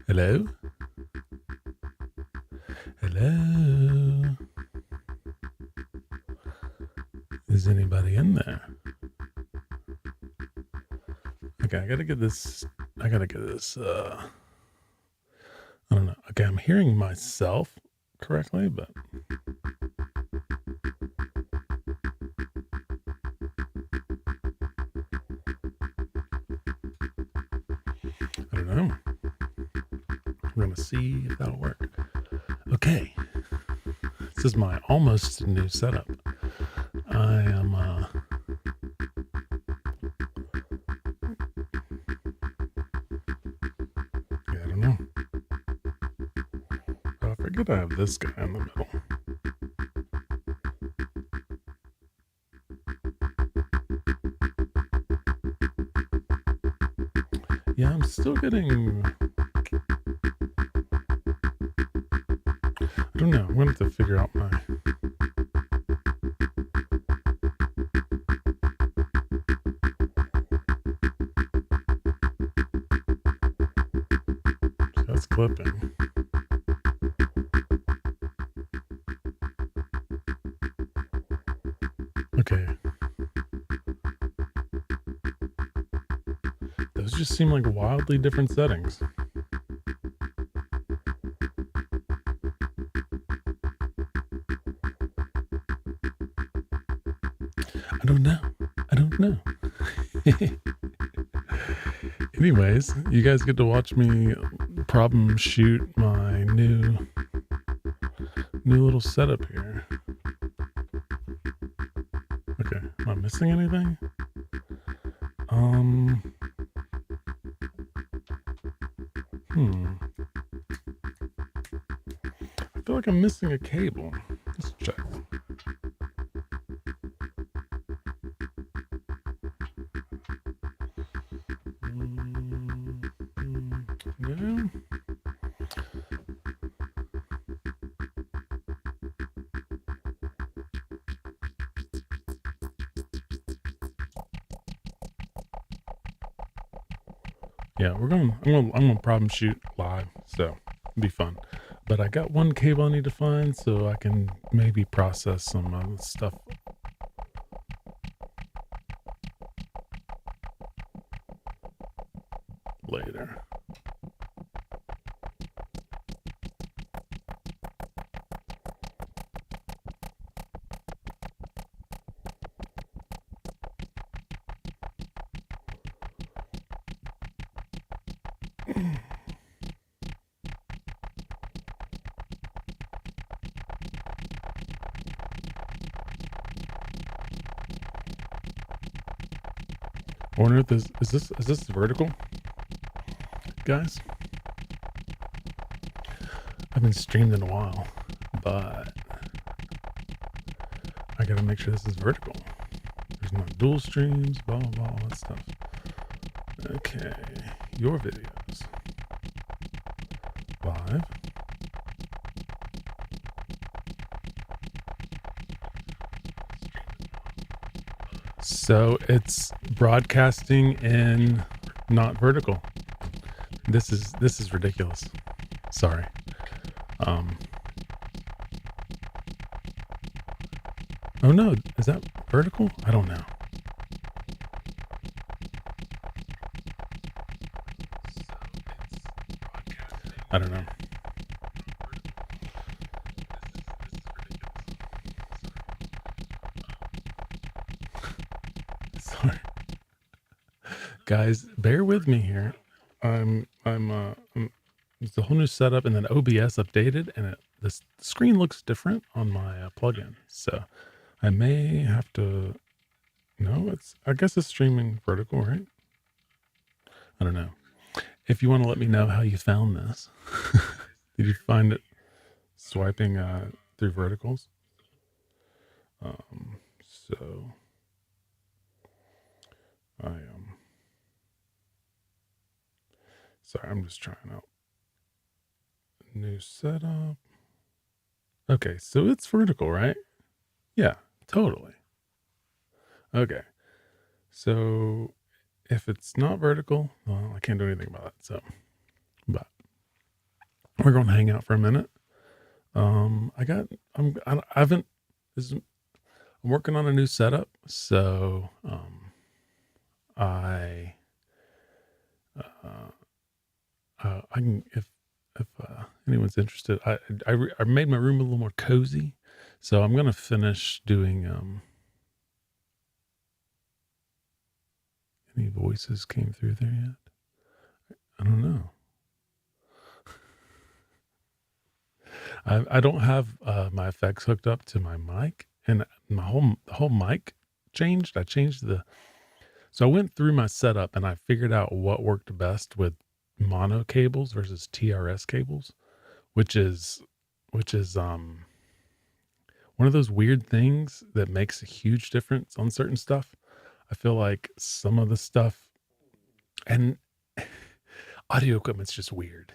Hello? Hello? Is anybody in there? Okay, I gotta get this, I don't know. Okay, I'm hearing myself correctly, but I don't know. We're gonna see if that'll work. Okay, this is my almost new setup. I am, yeah, I don't know. Oh, I forget I have this guy in the middle. Yeah, I'm still getting, I don't know. I'm gonna have to figure out my, that's clipping. Okay. Those just seem like wildly different settings. I don't know. I don't know. Anyways, you guys get to watch me problem shoot my new little setup here. Okay, am I missing anything? I feel like I'm missing a cable. Let's check. No. Yeah, I'm gonna problem shoot live, so it'll be fun. But I got one cable I need to find so I can maybe process some stuff later. I wonder if this is this vertical, guys? I haven't streamed in a while, but I gotta make sure this is vertical. There's not dual streams, blah blah blah, all that stuff. Okay, your videos live. So it's broadcasting in not vertical. This is ridiculous. Sorry. Oh no, is that vertical? I don't know. I don't know. Sorry. Guys, bear with me here. It's a whole new setup, and then OBS updated, and the screen looks different on my plugin. So I may have to. No, I guess it's streaming vertical, right? I don't know. If you want to let me know how you found this, did you find it swiping through verticals? So I sorry, I'm just trying out new setup. Okay, so it's vertical, right? Yeah, totally. Okay, so if it's not vertical, well, I can't do anything about it. So, but we're going to hang out for a minute. I haven't, I'm working on a new setup. So, I, I can, if anyone's interested, I made my room a little more cozy. So I'm going to finish doing, any voices came through there yet? I don't know. I don't have my effects hooked up to my mic, and the whole mic changed. So I went through my setup and I figured out what worked best with mono cables versus TRS cables, which is which is one of those weird things that makes a huge difference on certain stuff. I feel like some of the stuff and audio equipment's just weird.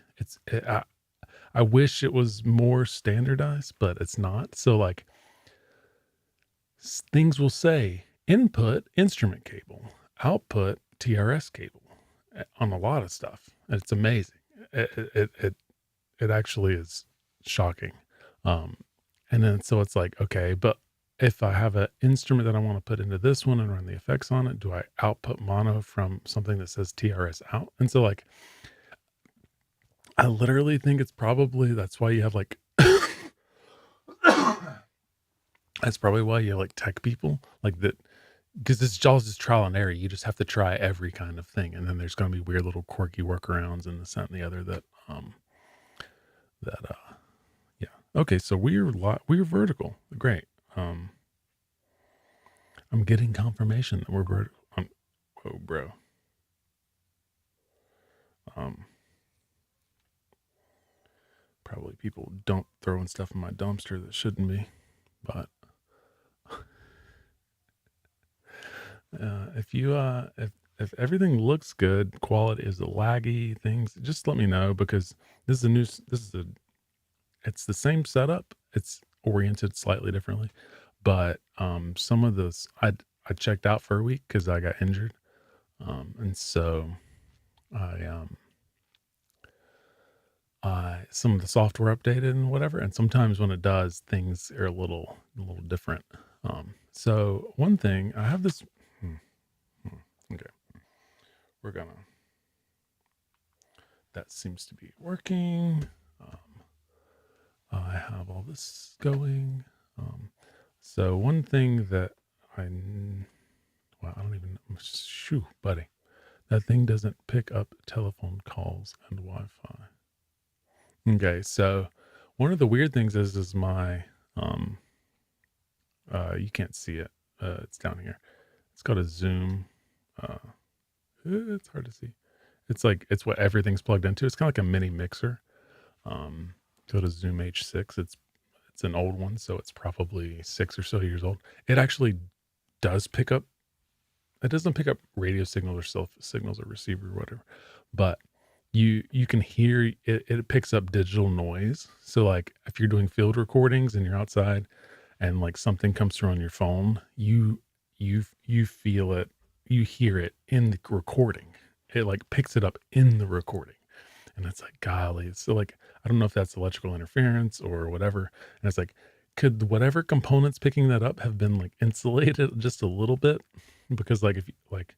I wish it was more standardized, but it's not. So like things will say input instrument cable, output TRS cable on a lot of stuff. It's amazing. It actually is shocking. Um, and then so it's like, okay, but if I have an instrument that I want to put into this one and run the effects on it, do I output mono from something that says TRS out? And so like I literally think it's probably that's why you have like that's probably why you have like tech people like that, because it's all just trial and error. You just have to try every kind of thing, and then there's going to be weird little quirky workarounds and this that, and the other that yeah. Okay, so we're vertical. Great. I'm getting confirmation that we're vertical. Oh, bro. Probably people don't throwing stuff in my dumpster that shouldn't be, but if everything looks good, quality is the laggy things, just let me know, because it's the same setup. It's oriented slightly differently, but some of those I checked out for a week because I got injured, and so I some of the software updated and whatever, and sometimes when it does, things are a little different. So one thing I have this. Okay, we're gonna. That seems to be working. I have all this going. So one thing that I don't even. Shoo, buddy. That thing doesn't pick up telephone calls and Wi-Fi. Okay, so one of the weird things is my you can't see it. It's down here. It's got a zoom. It's hard to see. It's what everything's plugged into. It's kind of like a mini mixer. Go to Zoom H6. It's an old one, so it's probably 6 or so years old. It actually does pick up. It doesn't pick up radio signals or cell signals or receiver or whatever, but you can hear it. It picks up digital noise. So like if you're doing field recordings and you're outside, and like something comes through on your phone, you feel it, you hear it in the recording. It like picks it up in the recording, and it's like, golly. So like I don't know if that's electrical interference or whatever. And it's like, could whatever components picking that up have been like insulated just a little bit? Because like if you, like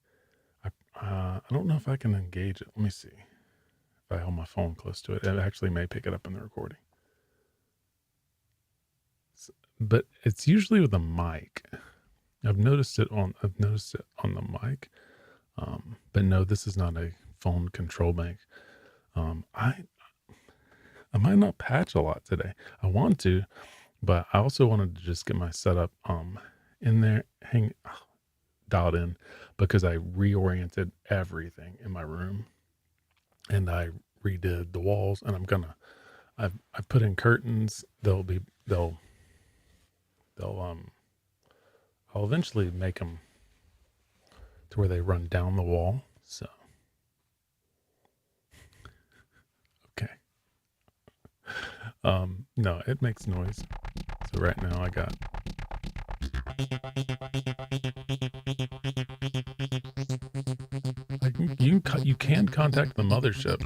I don't know if I can engage it. Let me see. If I hold my phone close to it, it actually may pick it up in the recording. But it's usually with a mic. I've noticed it on the mic. But no, this is not a phone control bank. I might not patch a lot today. I want to, but I also wanted to just get my setup in there, dialed in, because I reoriented everything in my room, and I redid the walls, and I've put in curtains. I'll eventually make them to where they run down the wall. So, okay. No, it makes noise. So right now I got. You can contact the mothership.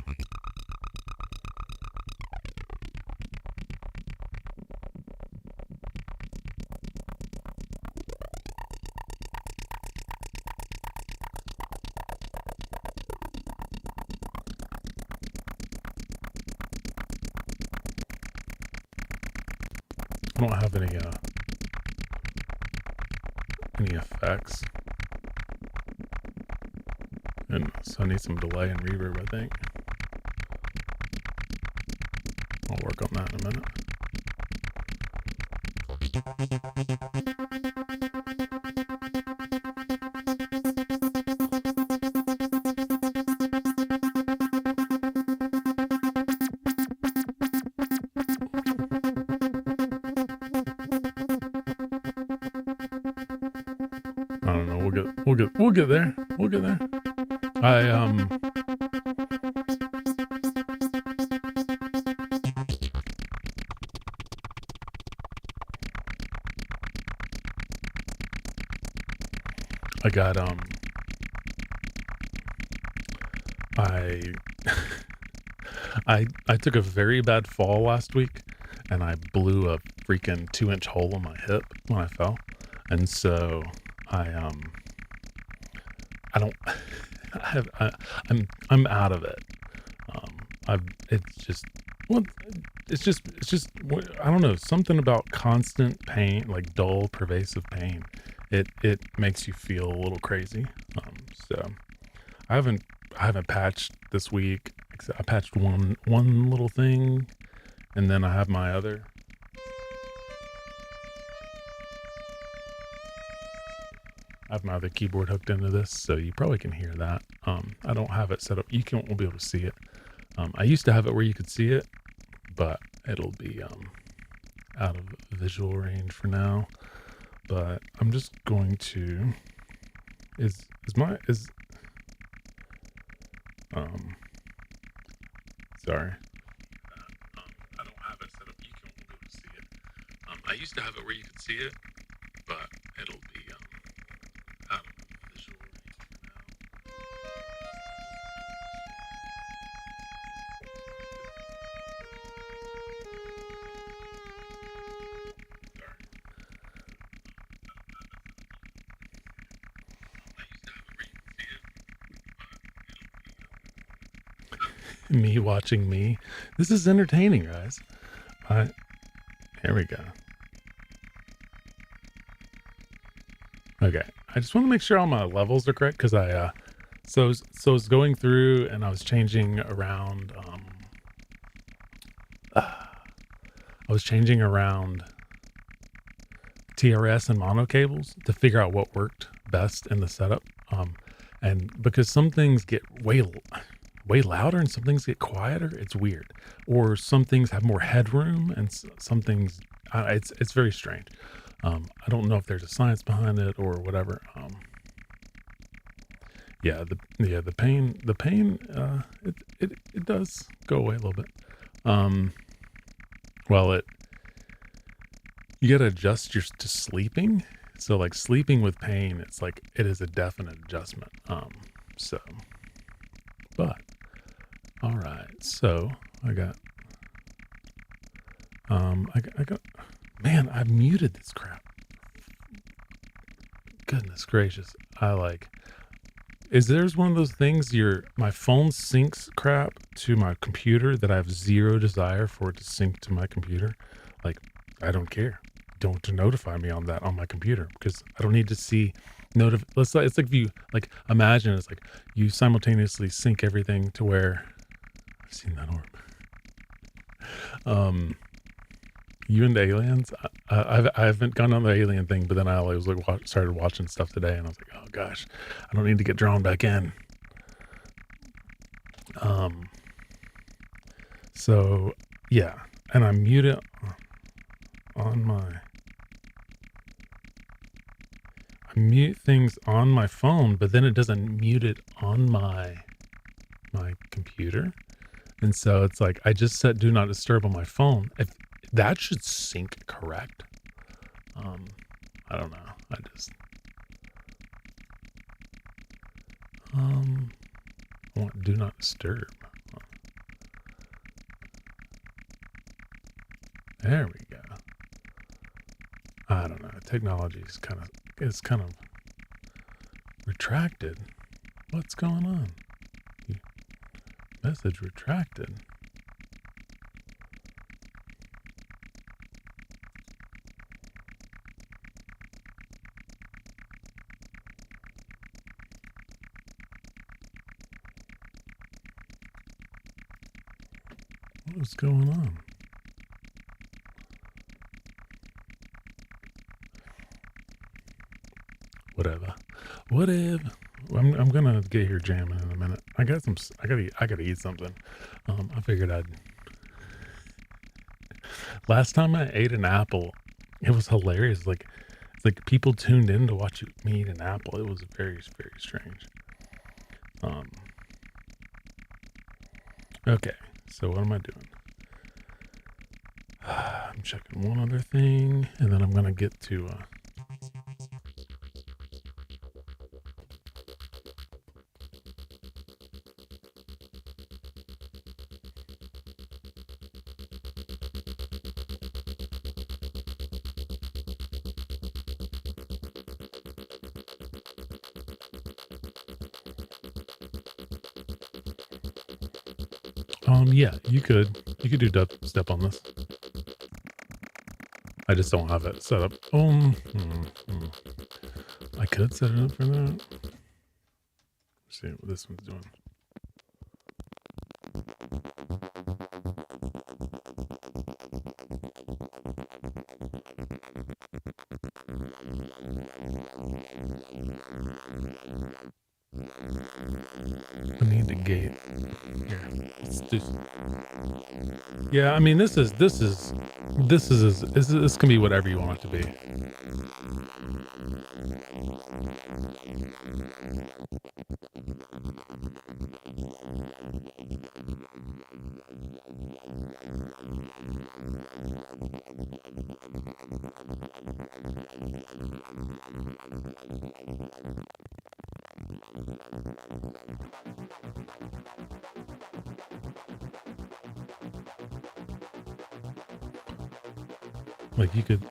I don't have any effects, and so I need some delay and reverb. I think I'll work on that in a minute. I don't know. We'll get there. We'll get there. I got I took a very bad fall last week, and I blew a freaking 2-inch hole in my hip when I fell, and so I don't I'm out of it. It's just I don't know, something about constant pain, like dull, pervasive pain. It makes you feel a little crazy. So I haven't patched this week. I patched one little thing, and then I have my other. I have my other keyboard hooked into this, so you probably can hear that. I don't have it set up. Won't be able to see it. I used to have it where you could see it, but it'll be out of visual range for now. But I'm just going to sorry. I don't have it set up. You won't be able to see it. I used to have it where you could see it, but it'll be out of visual range for now. Me watching me. This is entertaining, guys. Here we go. Okay, I just want to make sure all my levels are correct, because I was going through and I was changing around. I was changing around TRS and mono cables to figure out what worked best in the setup. And because some things get way louder and some things get quieter, it's weird. Or some things have more headroom, and some things, it's very strange. I don't know if there's a science behind it or whatever. The pain, it does go away a little bit. You gotta adjust to sleeping. So like sleeping with pain, it's like, it is a definite adjustment. But all right. So I got, man, I've muted this crap. Goodness gracious. There's one of those things my phone syncs crap to my computer that I have zero desire for it to sync to my computer. Like, I don't care. Don't notify me on that on my computer, because I don't need to see it's like if you imagine it's like you simultaneously sync everything to where I've seen that orb. You into aliens? I haven't gone on the alien thing, but then I always started watching stuff today, and I was like, oh gosh, I don't need to get drawn back in. So yeah, and I mute it I mute things on my phone, but then it doesn't mute it on my computer. And so it's like, I just set do not disturb on my phone. If that should sync correct. I don't know. I want do not disturb. There we go. I don't know. Technology is kind of retracted. What's going on? Message retracted. What's going on? Whatever. Whatever. I'm gonna get here jamming in a minute. I gotta eat something. I figured I'd. Last time I ate an apple, it was hilarious. It's like people tuned in to watch me eat an apple. It was very, very strange. Um. Okay. So what am I doing? I'm checking one other thing, and then I'm gonna get to. Yeah, you could do dubstep on this. I just don't have it set up. I could set it up for that. Let's see what this one's doing. I need the gate. Here, let's do. Yeah, I mean this can be whatever you want it to be. Like you could.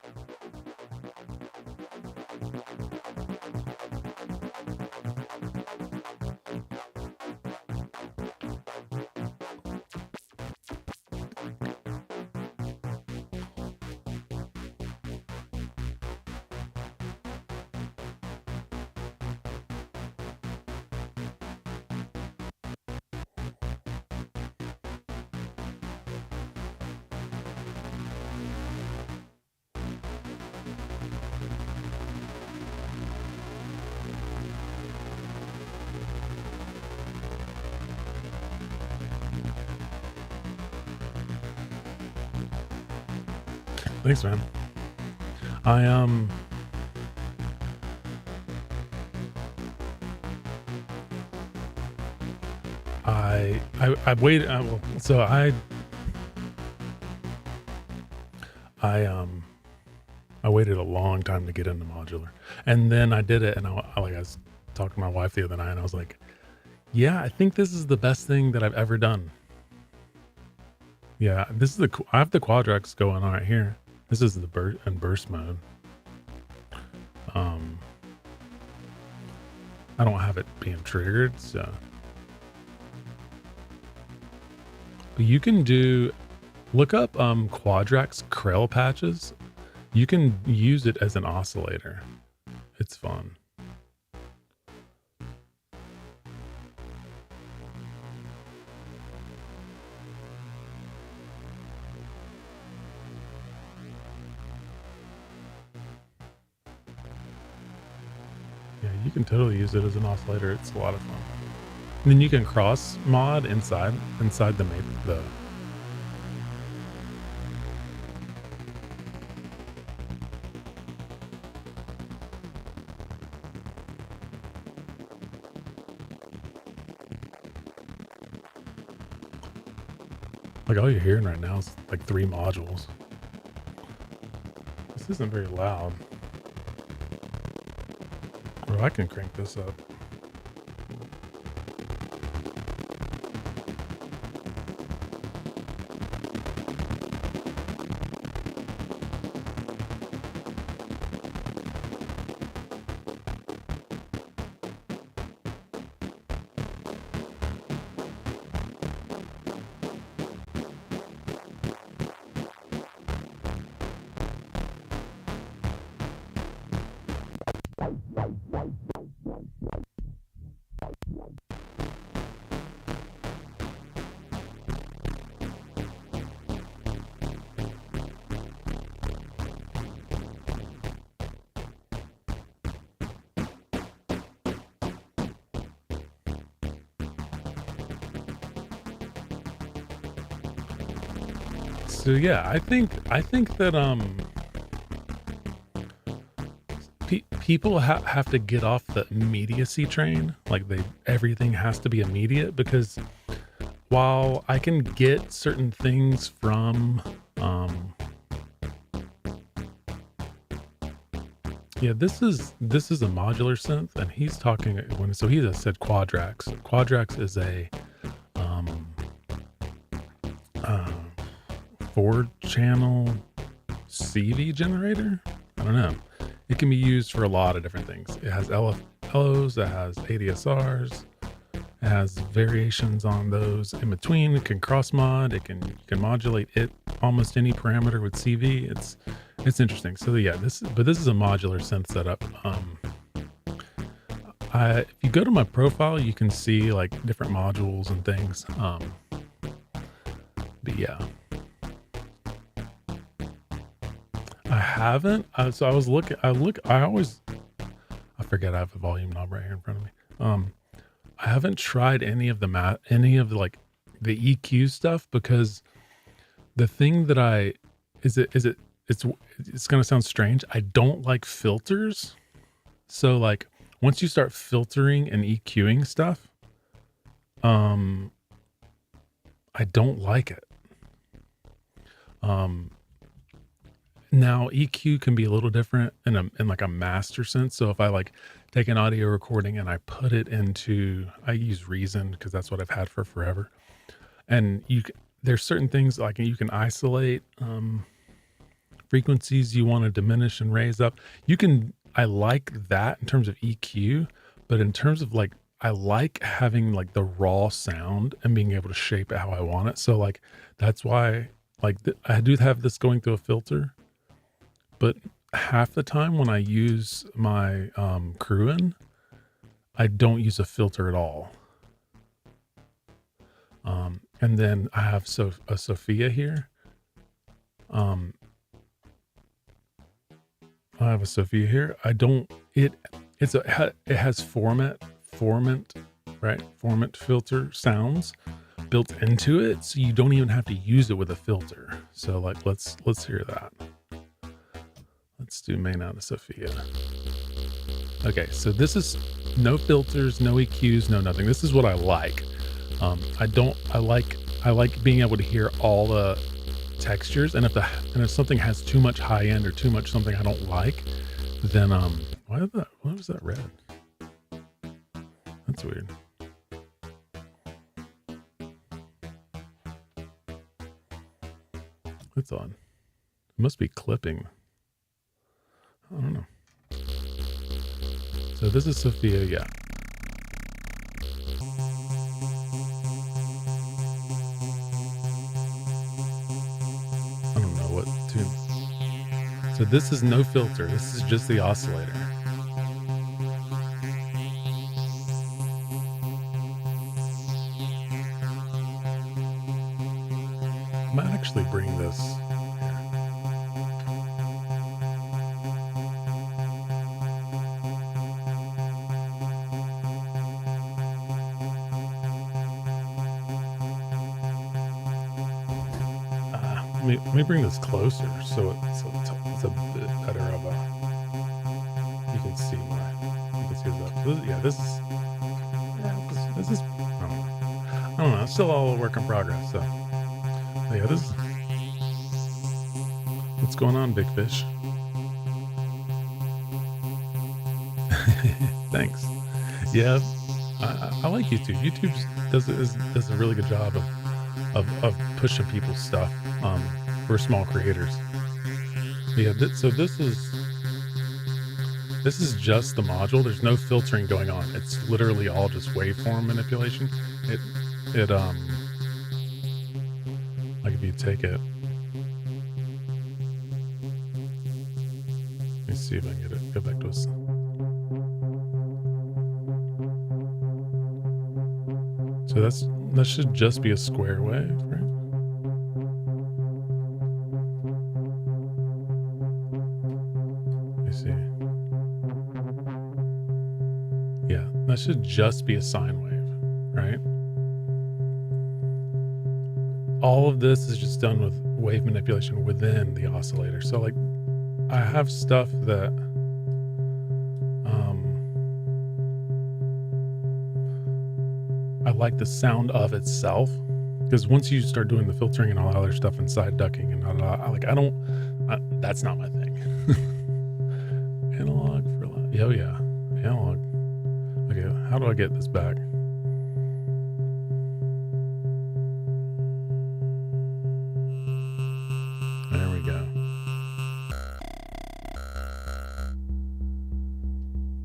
Thanks, man. I waited. So I waited a long time to get into modular, and then I did it, and I was talking to my wife the other night, and I was like, "Yeah, I think this is the best thing that I've ever done." Yeah, this is I have the Quadrex going on right here. This is the burst mode. I don't have it being triggered, so. But you can look up Quadrex Krell patches. You can use it as an oscillator. It's fun. Yeah, you can totally use it as an oscillator. It's a lot of fun. And then you can cross mod inside the. Like all you're hearing right now is like 3 modules. This isn't very loud. Or I can crank this up. So yeah, I think that people have to get off the immediacy train. Like everything has to be immediate, because while I can get certain things from um yeah, this is a modular synth, and he's talking so he just said Quadrax. Quadrax is a um uh, 4-channel CV generator. I don't know. It can be used for a lot of different things. It has LFOs, it has ADSRs, it has variations on those in between. It can cross mod. You can modulate it almost any parameter with CV. It's interesting. So yeah, this is a modular synth setup. If you go to my profile, you can see like different modules and things. But yeah, I haven't. So I was looking. I forget I have the volume knob right here in front of me. I haven't tried any of like the EQ stuff, because the thing that it's gonna sound strange. I don't like filters. So like once you start filtering and EQing stuff, um, I don't like it. Um, Now EQ can be a little different in like a master sense. So if I like take an audio recording and I put it into, I use Reason because that's what I've had for forever. And there's certain things like you can isolate frequencies you want to diminish and raise up. I like that in terms of EQ, but in terms of like, I like having like the raw sound and being able to shape it how I want it. So like, that's why like I do have this going through a filter, but half the time when I use my Crewin, I don't use a filter at all. And then I have a Sophia here. I have a Sophia here. I don't. It has formant, right? Formant filter sounds built into it, so you don't even have to use it with a filter. So like, let's hear that. Let's do main out of Sophia. Okay, so this is no filters, no EQs, no nothing. This is what I like. I like being able to hear all the textures, and if something has too much high end or too much something I don't like, then why was that red? That's weird. That's odd. It must be clipping. I don't know. So this is Sophia, yeah. I don't know what tune. So this is no filter. This is just the oscillator. I might actually bring this. Let me bring this closer so it's a bit better of a. You can see that. This is. I don't know. It's still all a work in progress. So yeah, this is what's going on, big fish. Thanks. Yeah, I like YouTube. YouTube does a really good job of pushing people's stuff for small creators. Yeah, so this is just the module. There's no filtering going on. It's literally all just waveform manipulation. It like if you take it, let me see if I can get it. Go back to us. So that should just be a square wave, right? Let me see. Yeah, that should just be a sine wave, right? all of this is just done with wave manipulation within the oscillator. So like I have stuff that I like the sound of itself, because once you start doing the filtering and all that other stuff and side ducking and that's not my thing. Analog for live. Oh yeah, analog. Okay, how do I get this back? There we go.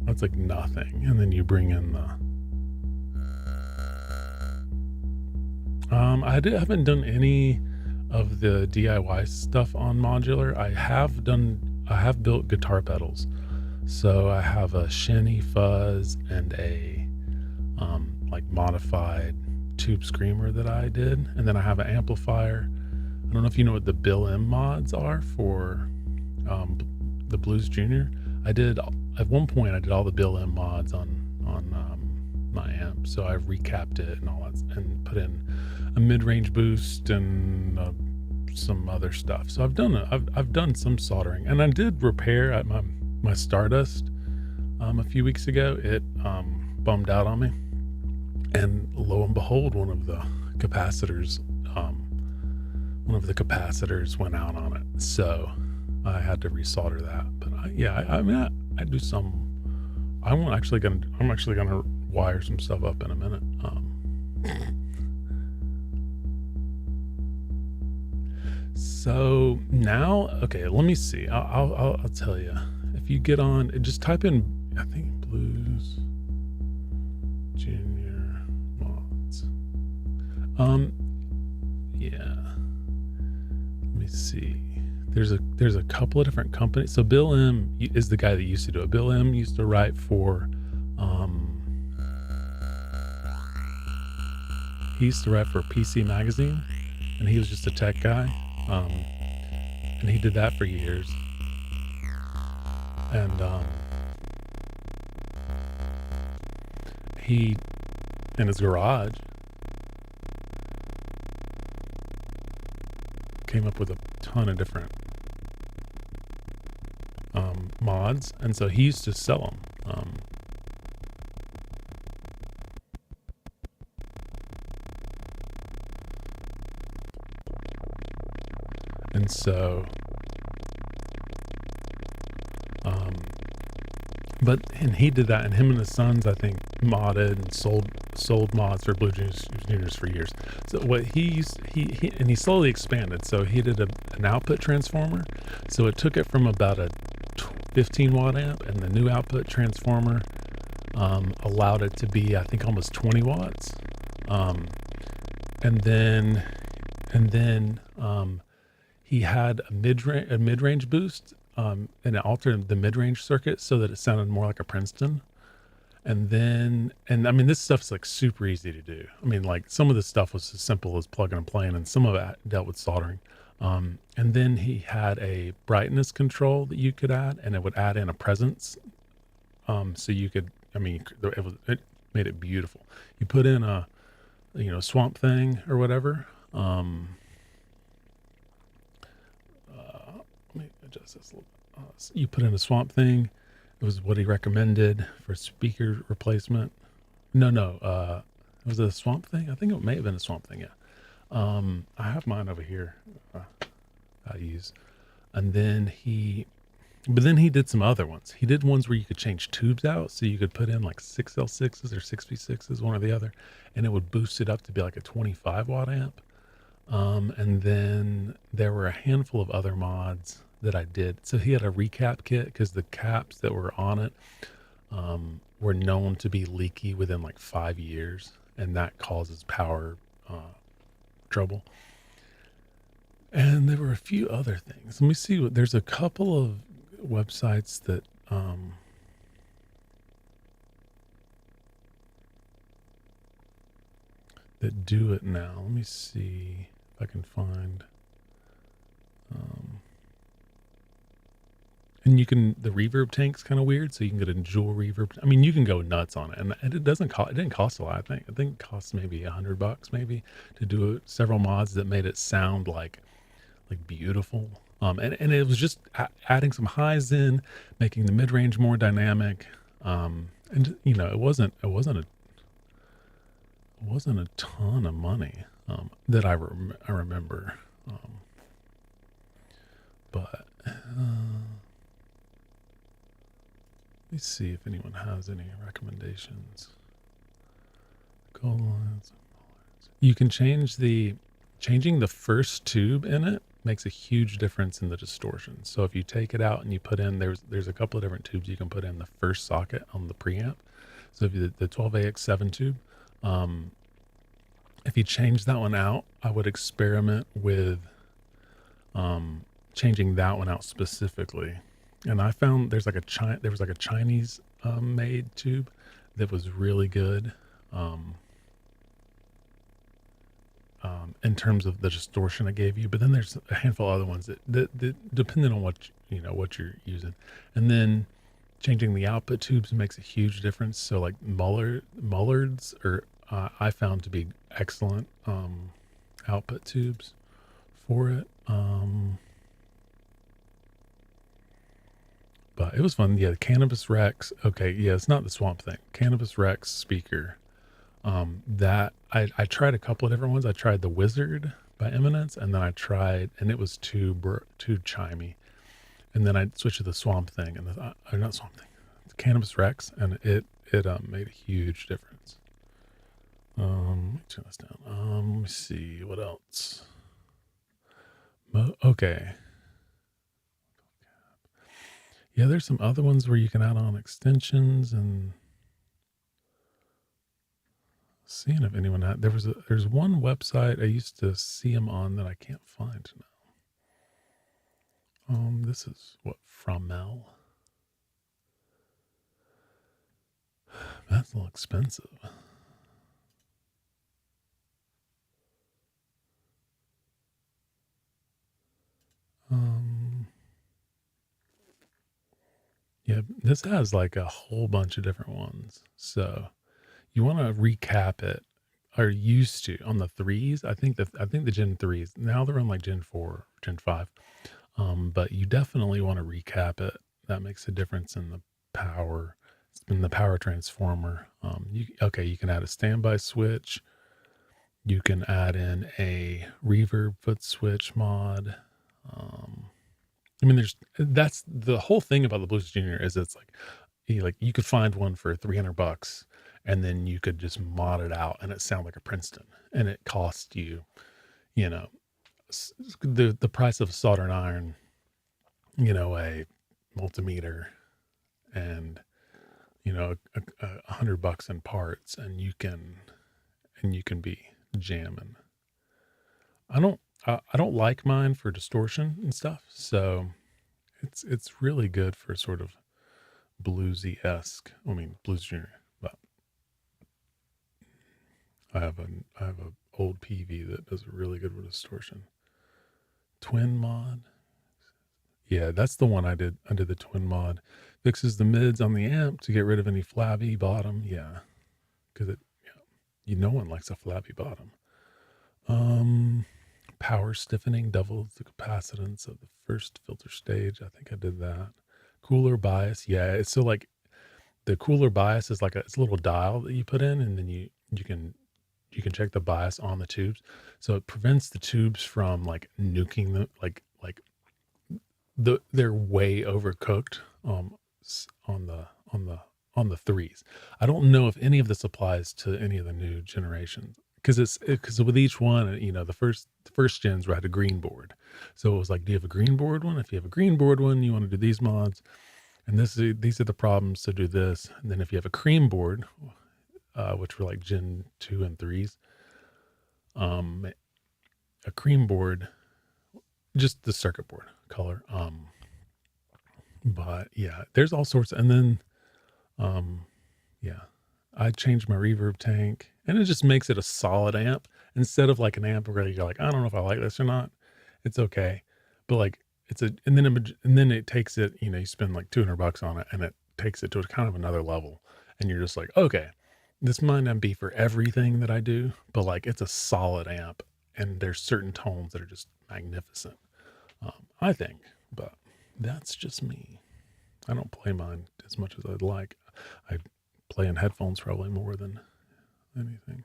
That's like nothing, and then you bring in the. I haven't done any of the DIY stuff on Modular. I have built guitar pedals. So I have a Shinny fuzz and a like modified tube screamer that I did, and then I have an amplifier. I don't know if you know what the Bill M mods are for the Blues Junior. At one point I did all the Bill M mods on my amp, so I recapped it and all that, and put in a mid-range boost and some other stuff. So I've done some soldering, and I did repair at my Stardust a few weeks ago. It bummed out on me, and lo and behold, one of the capacitors went out on it, so I had to resolder that. But I do some. I'm actually gonna wire some stuff up in a minute. So now, okay, let me see. I'll tell you. If you get on, just type in, I think, Blues Junior mods. Yeah. Let me see. There's a couple of different companies. So Bill M is the guy that used to do it. Bill M used to write for he used to write for PC Magazine, and he was just a tech guy. And he did that for years. And he, in his garage, came up with a ton of different mods, and so he used to sell them. And so, and he did that, and him and his sons, I think, modded and sold mods for Blues Juniors for years. So what he slowly expanded. So he did an output transformer. So it took it from about a 15 watt amp, and the new output transformer allowed it to be, I think, almost 20 watts. And then he had a mid-range boost, and it altered the mid-range circuit so that it sounded more like a Princeton. And I mean, this stuff's like super easy to do. I mean, like some of the stuff was as simple as plugging and playing, and some of it dealt with soldering. And then he had a brightness control that you could add, and it would add in a presence. So you could, I mean, it made it beautiful. You put in a, Swamp Thing or whatever. Let me adjust this a little. You put in a Swamp Thing. It was what he recommended for speaker replacement. No. Was it a Swamp Thing? I think it may have been a Swamp Thing. Yeah. I have mine over here. I use, and then he did some other ones. He did ones where you could change tubes out, so you could put in like 6L6s or 6V6s, one or the other, and it would boost it up to be like a 25 watt amp. And then there were a handful of other mods that I did. So he had a recap kit, because the caps that were on it were known to be leaky within like 5 years, and that causes power trouble. And there were a few other things. Let me see. There's a couple of websites that that do it now. Let me see if I can find. And you can the reverb tank's kind of weird, so you can get a dual reverb. I mean, you can go nuts on it, and it doesn't cost. It didn't cost a lot. I think it cost maybe $100 maybe to do several mods that made it sound like beautiful. And it was just adding some highs in, making the mid range more dynamic. And you know, it wasn't a ton of money that I remember. Um, but let me see if anyone has any recommendations. Gold lines. You can changing the first tube in it makes a huge difference in the distortion. So if you take it out and you put in, there's a couple of different tubes you can put in the first socket on the preamp. So if you, the 12AX7 tube, um, if you change that one out, I would experiment with changing that one out specifically. And I found there was like a Chinese made tube that was really good. Um, in terms of the distortion it gave you. But then there's a handful of other ones that depending on what you're using, and then changing the output tubes makes a huge difference. So like Mullards or I found to be excellent output tubes for it. But it was fun. Yeah, the Cannabis Rex. Okay, yeah, it's not the Swamp Thing. Cannabis Rex speaker. That I tried a couple of different ones. I tried the Wizard by Eminence, and then and it was too chimey. And then I switched to the Swamp Thing, and not Swamp Thing, the Cannabis Rex, and it made a huge difference. Let me turn this down. Let me see what else. Okay, yeah, there's some other ones where you can add on extensions and seeing if anyone had. There's one website I used to see them on that I can't find now. This is what Fromel. That's a little expensive. Yeah, this has like a whole bunch of different ones. So you want to recap it, or used to on the threes. I think the Gen threes now they're on like Gen 4, Gen 5. But you definitely want to recap it. That makes a difference in the power. It's been the power transformer. You can add a standby switch. You can add in a reverb foot switch mod. Um, I mean, that's the whole thing about the Blues Junior is it's like you could find one for $300, and then you could just mod it out, and it sound like a Princeton, and it cost you, you know, the price of a soldering iron, a multimeter, and $100 in parts, and you can be jamming. I don't like mine for distortion and stuff, so it's really good for sort of bluesy-esque. I mean, Blues Junior, but I have a old PV that does really good with distortion. Twin mod. Yeah, that's the one I did. I did the twin mod. Fixes the mids on the amp to get rid of any flabby bottom. Yeah, because no one likes a flabby bottom. Power stiffening doubles the capacitance of the first filter stage. I think I did that. Cooler bias. Yeah, it's so like the cooler bias is like it's a little dial that you put in, and then you can check the bias on the tubes, so it prevents the tubes from like nuking them, like they're way overcooked on the threes. I don't know if any of this applies to any of the new generations, because with each one, the first gens had a green board, so it was like, do you have a green board one? If you have a green board one, you want to do these mods, and these are the problems to do this. And then if you have a cream board, which were like Gen 2 and 3s, um, a cream board, just the circuit board color. But yeah, there's all sorts. And then, yeah, I changed my reverb tank, and it just makes it a solid amp instead of like an amp where you're like, I don't know if I like this or not. It's okay. But like and then it takes it, you know, you spend like $200 on it and it takes it to a kind of another level. And you're just like, okay, this might not be for everything that I do, but like it's a solid amp and there's certain tones that are just magnificent. I think, but that's just me. I don't play mine as much as I'd like. I play in headphones probably more than anything.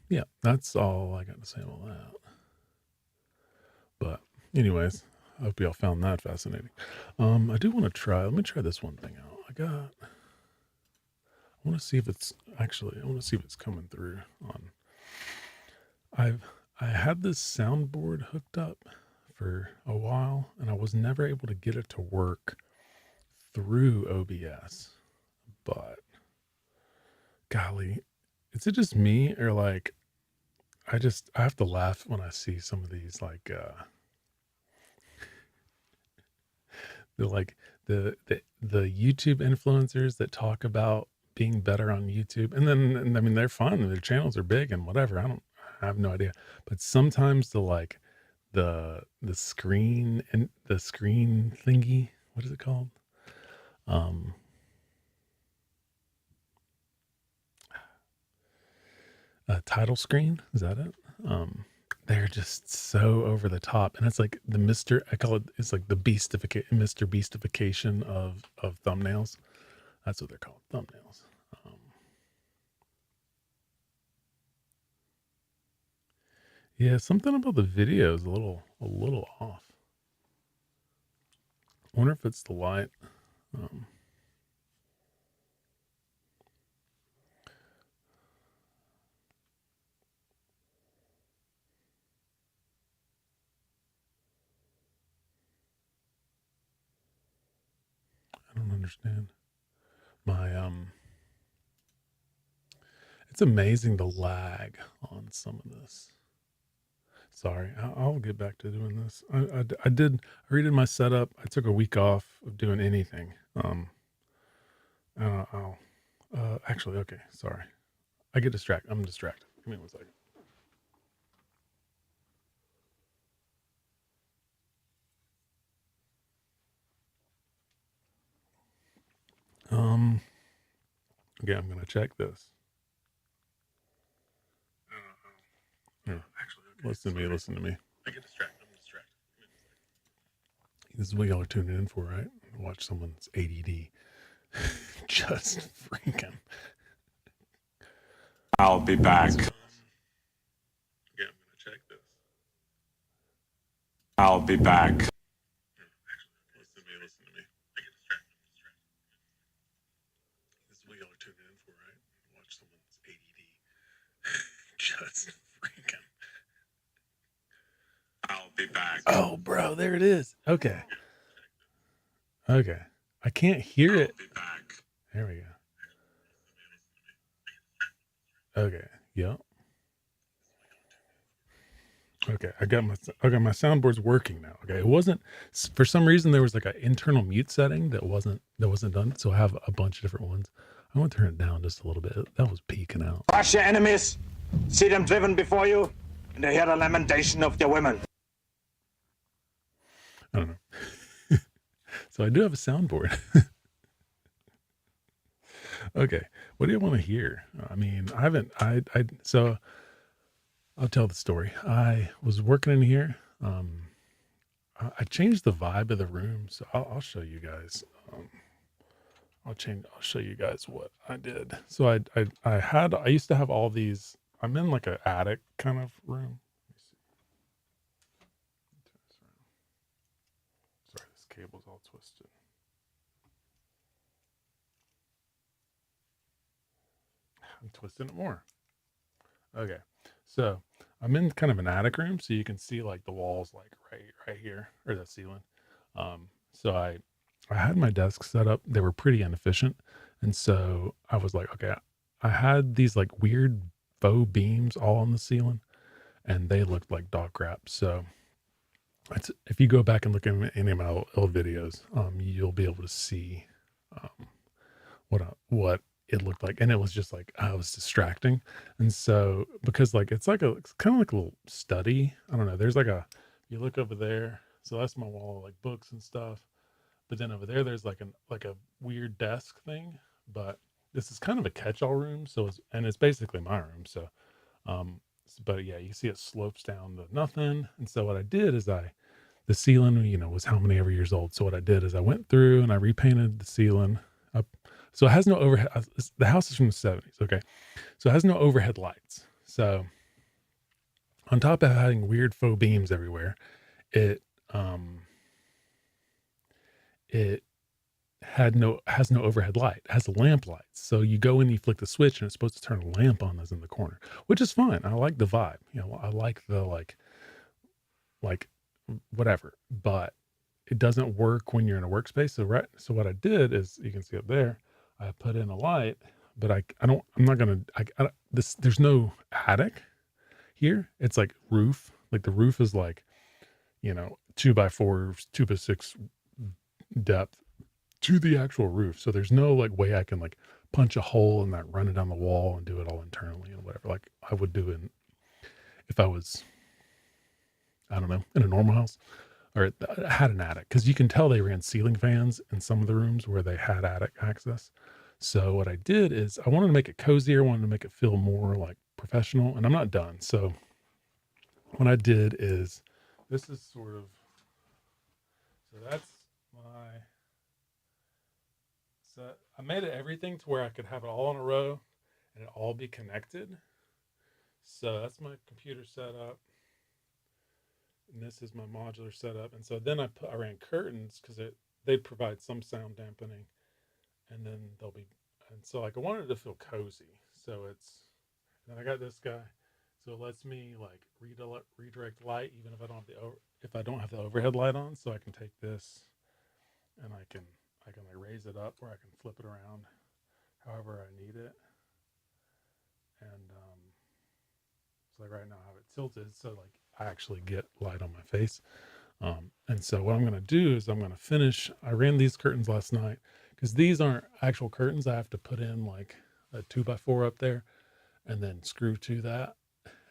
Yeah, that's all I got to say about that. But anyways, I hope y'all found that fascinating. I do want to try. Let me try this one thing out. I want to see if it's actually. I want to see if it's coming through on. I had this soundboard hooked up for a while, and I was never able to get it to work through OBS. But golly, is it just me or like I have to laugh when I see some of these like the like the YouTube influencers that talk about being better on YouTube, and I mean they're fun, their channels are big and whatever. I have no idea, but sometimes the screen and the screen thingy, what is it called? Um, Title screen, is that it? They're just so over the top, and it's like the Mr. I call it. It's like the Mr. Beastification of thumbnails. That's what they're called, thumbnails. Yeah, something about the video is a little off. I wonder if it's the light. Um, I don't understand. My It's amazing the lag on some of this. Sorry, I'll get back to doing this. I redid my setup. I took a week off of doing anything. I'll actually, okay, sorry. I get distracted. I'm distracted. Give me one second. Okay, I'm gonna check this. Here, listen to me. I get distracted. I'm distracted. This is what y'all are tuning in for, right? Watch someone's ADD just freaking. I'll be back. Yeah, I'm gonna check this. I'll be back. Listen to me. I get distracted. I'm distracted. This is what y'all are tuning in for, right? Watch someone's ADD just freaking. I'll be back. Oh, bro, there it is. Okay. Okay. I can't hear it. I'll be back. There we go. Okay. Yep. Okay. I got my soundboard's working now. Okay. It wasn't for some reason there was like an internal mute setting that wasn't done. So I have a bunch of different ones. I want to turn it down just a little bit. That was peaking out. Watch your enemies, see them driven before you, and hear the lamentation of their women. I don't know. So I do have a soundboard. Okay. What do you want to hear? I mean, so I'll tell the story. I was working in here. I changed the vibe of the room. So I'll show you guys. I'll show you guys what I did. So I used to have all these, I'm in like an attic kind of room. Let me see. Sorry, this cable's all twisted. I'm twisting it more. Okay. So I'm in kind of an attic room, so you can see like the walls like right here, or the ceiling. So I had my desk set up. They were pretty inefficient. And so I was like, okay, I had these like weird faux beams all on the ceiling and they looked like dog crap. So if you go back and look at any of my old videos, you'll be able to see what it looked like. And it was just like, I was distracting. And so, because like, it's kind of like a little study. I don't know. There's like you look over there, So that's my wall of like books and stuff. But then over there, there's like a weird desk thing. But this is kind of a catch-all room. So it's basically my room. So but yeah, you see it slopes down to nothing. And so what I did is the ceiling, was how many ever years old. So what I did is I went through and I repainted the ceiling up. So it has no overhead. The house is from the 70s. Okay. So it has no overhead lights. So on top of having weird faux beams everywhere, it, um, it has no overhead light. It has lamp lights. So you go in, you flick the switch, and it's supposed to turn a lamp on that's in the corner, which is fine. I like the vibe. I like the like whatever, but it doesn't work when you're in a workspace. So what I did is, you can see up there, I put in a light, but I'm not gonna there's no attic here. It's like roof. Like the roof is like 2x4, 2x6 depth to the actual roof. So there's no like way I can like punch a hole and that run it down the wall and do it all internally and whatever, like I would do if I was, I don't know, in a normal house or it had an attic, because you can tell they ran ceiling fans in some of the rooms where they had attic access. So what I did is I wanted to make it cozier, wanted to make it feel more like professional, and I'm not done. So what I did is, this is sort of, so that's my, so I made it everything to where I could have it all in a row and it all be connected. So that's my computer setup. And this is my modular setup. And so then I ran curtains because they provide some sound dampening, and then and so like I wanted it to feel cozy. So then I got this guy, so it lets me like redirect light even if I don't have the overhead light on. So I can take this and I can like raise it up, or I can flip it around however I need it. And so like right now I have it tilted, so like I actually get light on my face. And so what I'm going to do is I ran these curtains last night because these aren't actual curtains. I have to put in like a 2x4 up there and then screw to that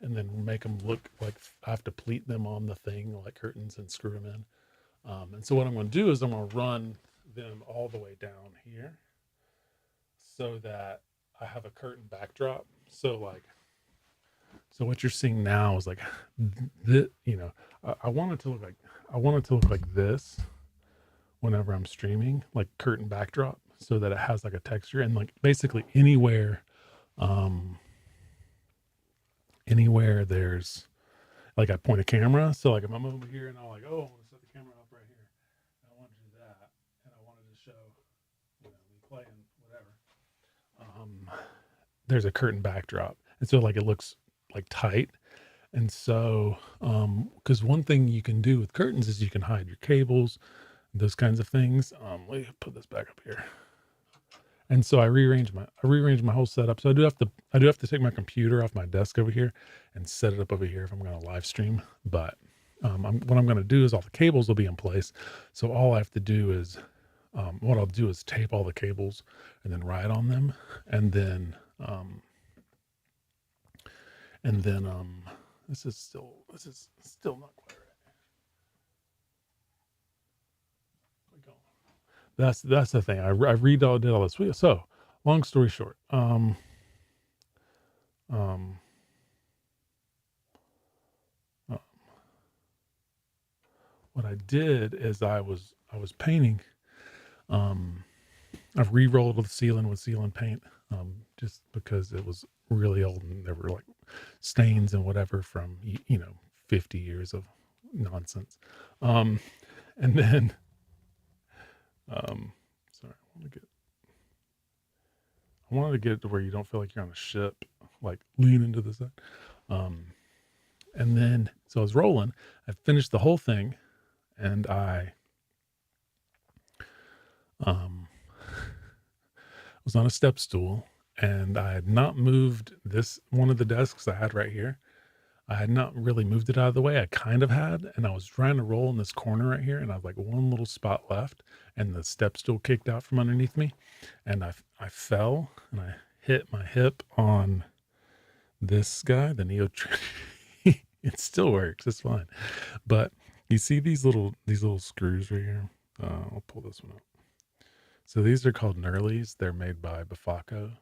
and then make them look like I have to pleat them on the thing like curtains and screw them in. And so what I'm going to do is I'm going to run them all the way down here so that I have a curtain backdrop. So what you're seeing now is like I want it to look like this whenever I'm streaming, like curtain backdrop, so that it has like a texture, and like basically anywhere there's like I point a camera. So like if I'm over here and I'm like, oh, I want to set the camera up right here, and I want to do that, and I wanted to show me playing whatever. There's a curtain backdrop, and so like it looks like tight. And so because one thing you can do with curtains is you can hide your cables, those kinds of things. Let me put this back up here. And so I rearranged my whole setup. So I do have to take my computer off my desk over here and set it up over here if I'm going to live stream. But what I'm going to do is all the cables will be in place. So all I have to do is what I'll do is tape all the cables and then ride on them, and then this is still not quite right. That's the thing. I did all this. So long story short, what I did is I was painting. I've re-rolled the ceiling with sealant paint, just because it was really old and there were like stains and whatever from 50 years of nonsense. And then sorry, I wanted to get it to where you don't feel like you're on a ship, like lean into the side. And then so I was rolling. I finished the whole thing, and I was on a step stool, and I had not moved one of the desks I had right here. I had not really moved it out of the way. I kind of had, and I was trying to roll in this corner right here, and I was like one little spot left, and the step stool kicked out from underneath me, and I fell, and I hit my hip on this guy, the Neo. It still works. It's fine. But You see these little screws right here? I'll pull this one up. So these are called Knurlies. They're made by Bafaco,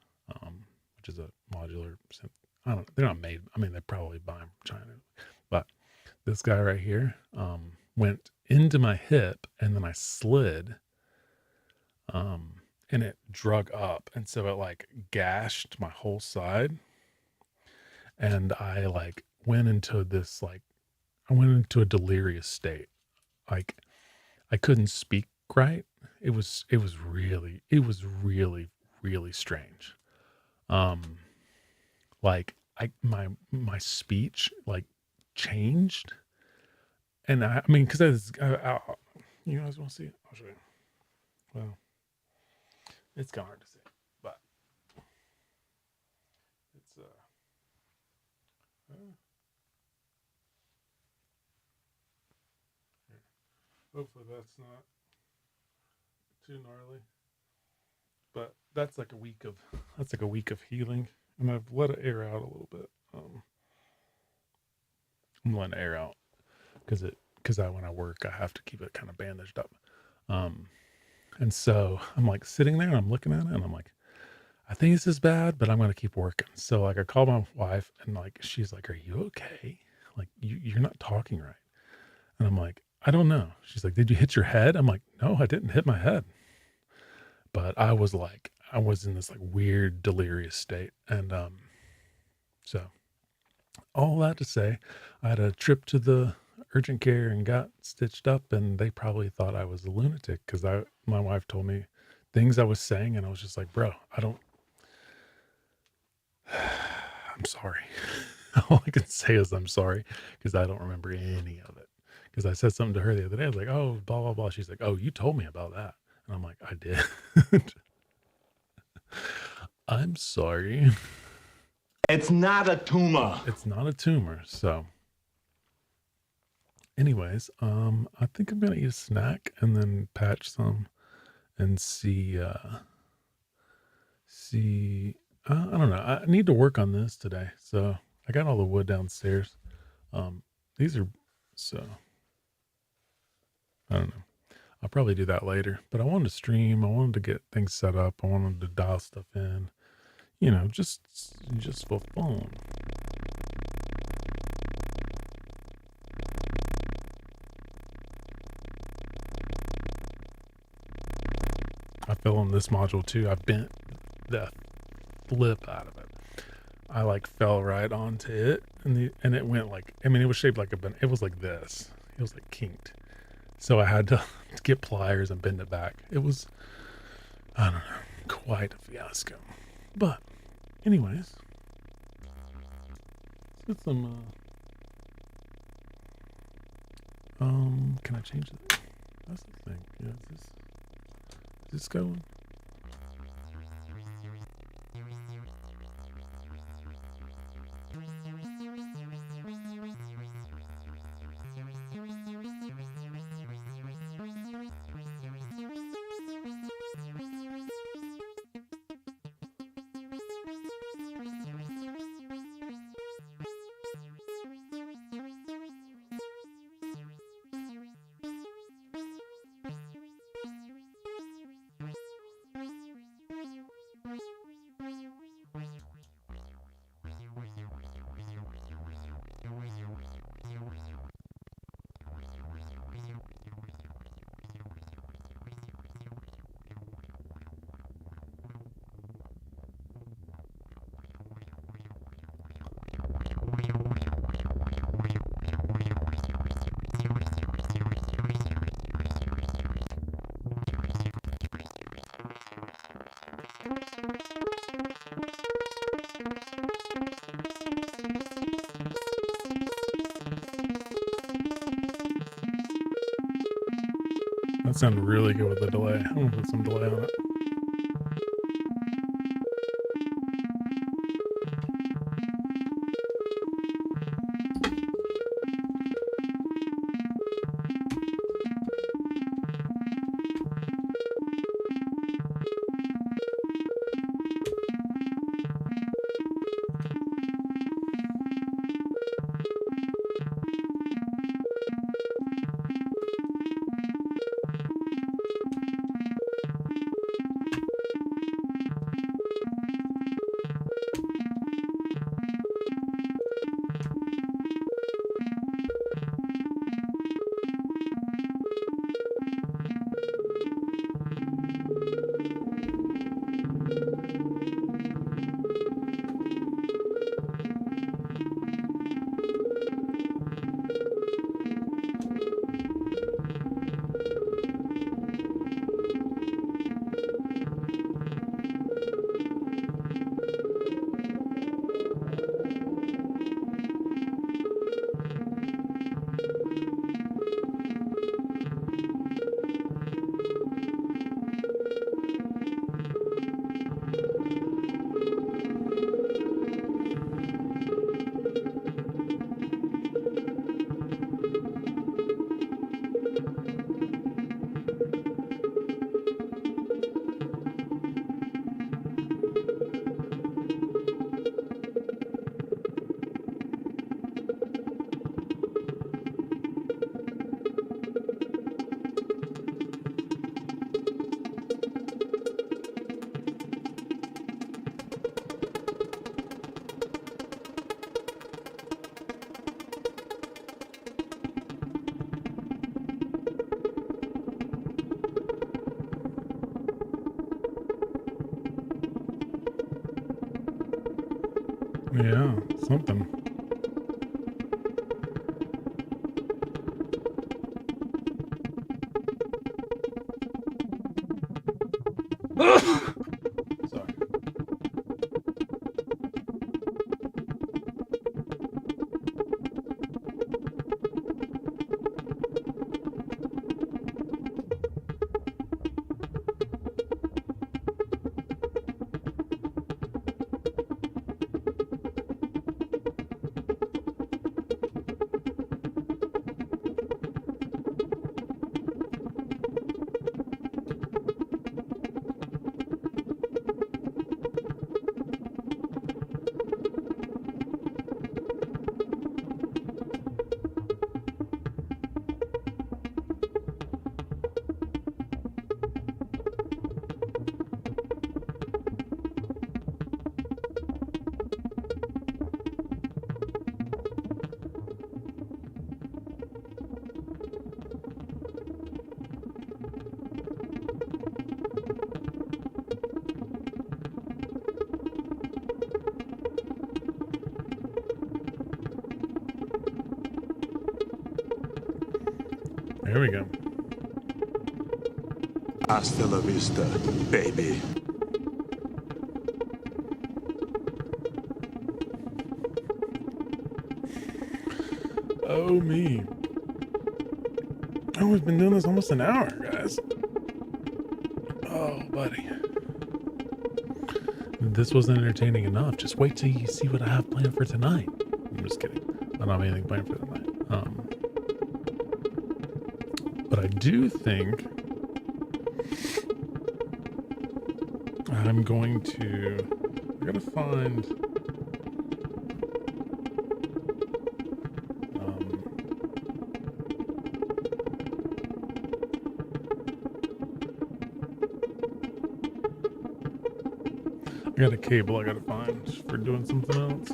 which is a modular synth. I don't. They're not made. I mean, they probably buy them from China, but this guy right here went into my hip, and then I slid, and it drug up, and so it like gashed my whole side, and I like went into this like I went into a delirious state. Like I couldn't speak right. It was really strange. Um like my speech like changed, and I mean because you guys want to see it? I'll show you. Well, it's kind of hard to see, but it's here. Hopefully that's not too gnarly. But that's like a week of healing, and I've let it air out a little bit. I'm letting it air out because when I work, I have to keep it kind of bandaged up. Um, and so I'm like sitting there and I'm looking at it and I'm like, I think this is bad, but I'm gonna keep working. So like I called my wife and like she's like, "Are you okay? Like you're not talking right." And I'm like, "I don't know." She's like, "Did you hit your head?" I'm like, "No, I didn't hit my head." But I was in this like weird delirious state. And so all that to say, I had a trip to the urgent care and got stitched up, and they probably thought I was a lunatic because my wife told me things I was saying, and I was just like, bro, I'm sorry. All I can say is I'm sorry because I don't remember any of it. Because I said something to her the other day. I was like, oh, blah, blah, blah. She's like, oh, you told me about that. And I'm like, I did. I'm sorry. It's not a tumor. It's not a tumor. So anyways, I think I'm gonna eat a snack and then patch some and see I don't know. I need to work on this today. So I got all the wood downstairs. These are so I don't know. I'll probably do that later. But I wanted to stream. I wanted to get things set up. I wanted to dial stuff in. You know, just for fun. I fell on this module too. I bent the flip out of it. I like fell right onto it, and it went like, I mean, it was shaped like it was like this. It was like kinked. So I had to get pliers and bend it back. It was, I don't know, quite a fiasco. But anyways, let's get some can I change it? That's the thing. Yeah, is this going? That sounded really good with the delay. I'm gonna put some delay on it. Yeah, something. Sorry. There we go. Hasta la vista, baby. Oh, me. Oh, we've been doing this almost an hour, guys. Oh, buddy. This wasn't entertaining enough. Just wait till you see what I have planned for tonight. I'm just kidding. I don't have anything planned for tonight. But I do think I'm going to... I gotta find... I got a cable I gotta find for doing something else.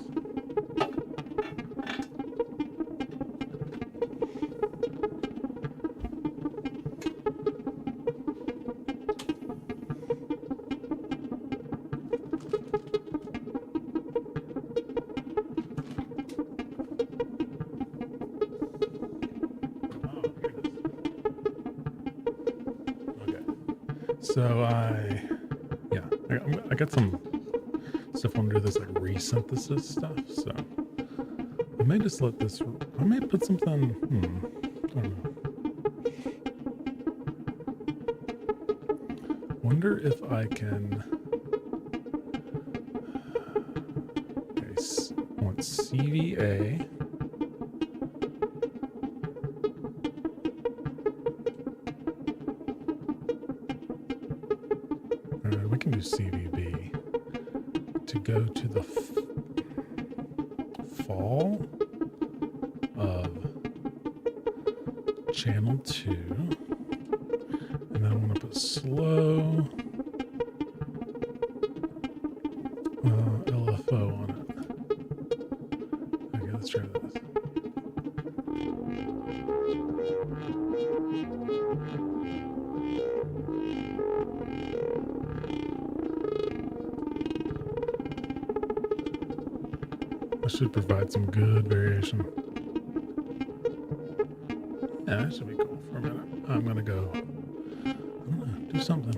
So I got some stuff under this like resynthesis stuff. So I may just let this. I may put something. I don't know. Wonder if I can. Okay, I want CVA. We can do CVB to go to the fall of channel 2, and then I want to put slow LFO on it. Okay, let's try this. That should provide some good variation. Yeah, that should be cool for a minute. I'm gonna do something.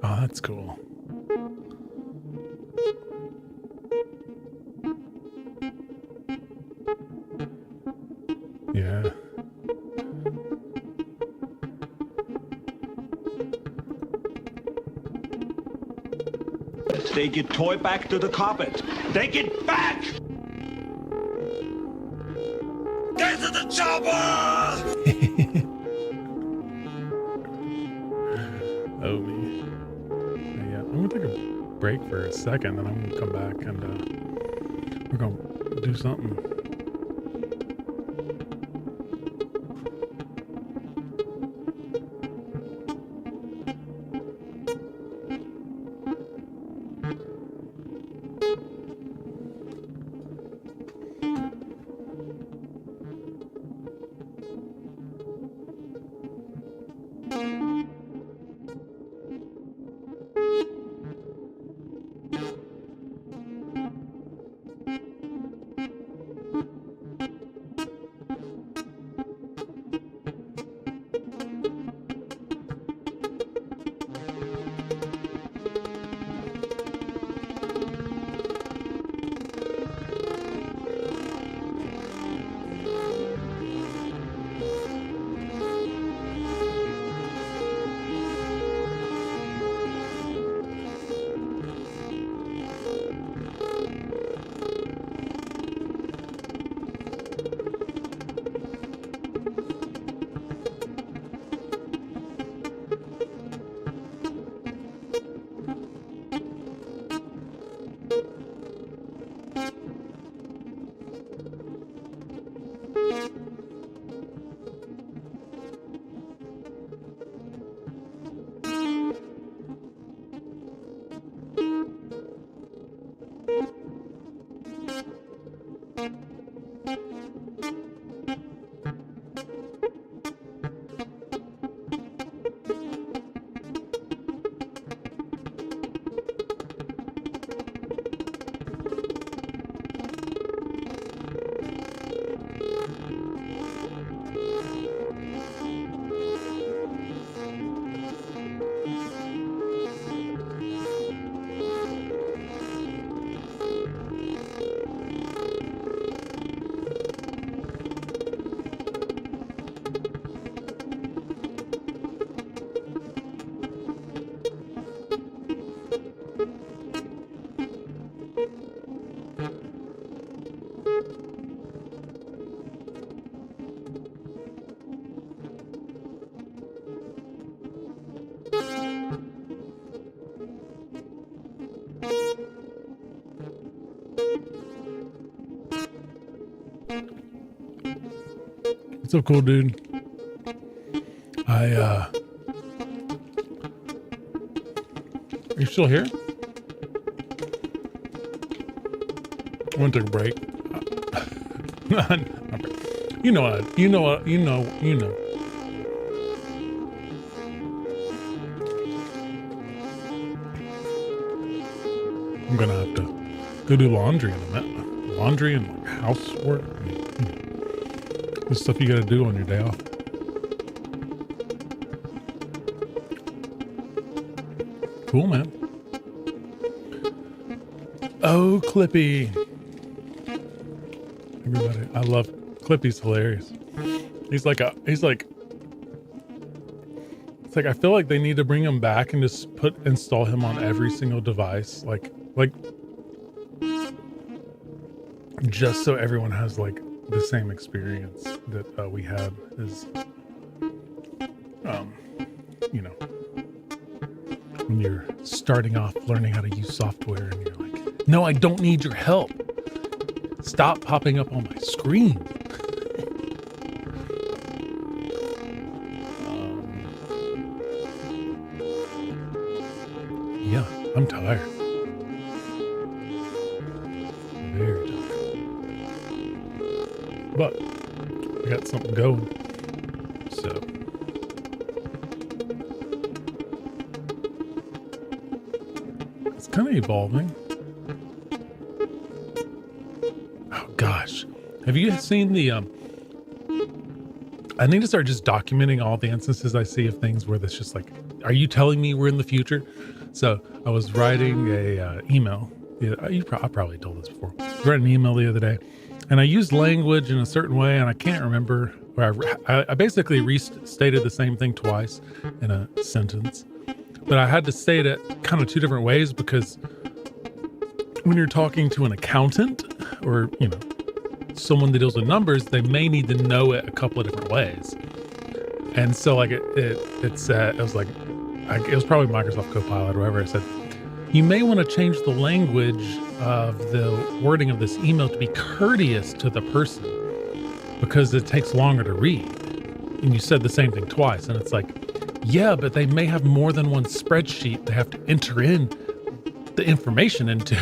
Oh, that's cool. Yeah. Take your toy back to the carpet. Take it back! Get to the chopper! Oh, me. Yeah, I'm gonna take a break for a second, and I'm gonna come back and we're gonna do something. So cool, dude. Are you still here? I want to take a break. You know what? You know what? You know. I'm gonna have to go do laundry in a minute. Laundry and like housework. The stuff you gotta do on your day off. Cool, man. Oh, Clippy. Everybody, I love Clippy's hilarious. It's like it's like I feel like they need to bring him back and just install him on every single device. Like just so everyone has like the same experience that we had is, you know, when you're starting off learning how to use software and you're like, no, I don't need your help. Stop popping up on my screen. Yeah, I'm tired. Very tired. But I got something going. So it's kind of evolving. Oh gosh. Have you seen the I need to start just documenting all the instances I see of things where that's just like, are you telling me we're in the future? So I was writing a email. Yeah, I probably told this before. I was writing an email the other day, and I used language in a certain way, and I can't remember. Where I basically restated the same thing twice in a sentence, but I had to state it kind of two different ways because when you're talking to an accountant or someone that deals with numbers, they may need to know it a couple of different ways. And so like it was like, it was probably Microsoft Copilot or whatever. It said, you may want to change the language of the wording of this email to be courteous to the person because it takes longer to read. And you said the same thing twice. And it's like, yeah, but they may have more than one spreadsheet they have to enter in the information into.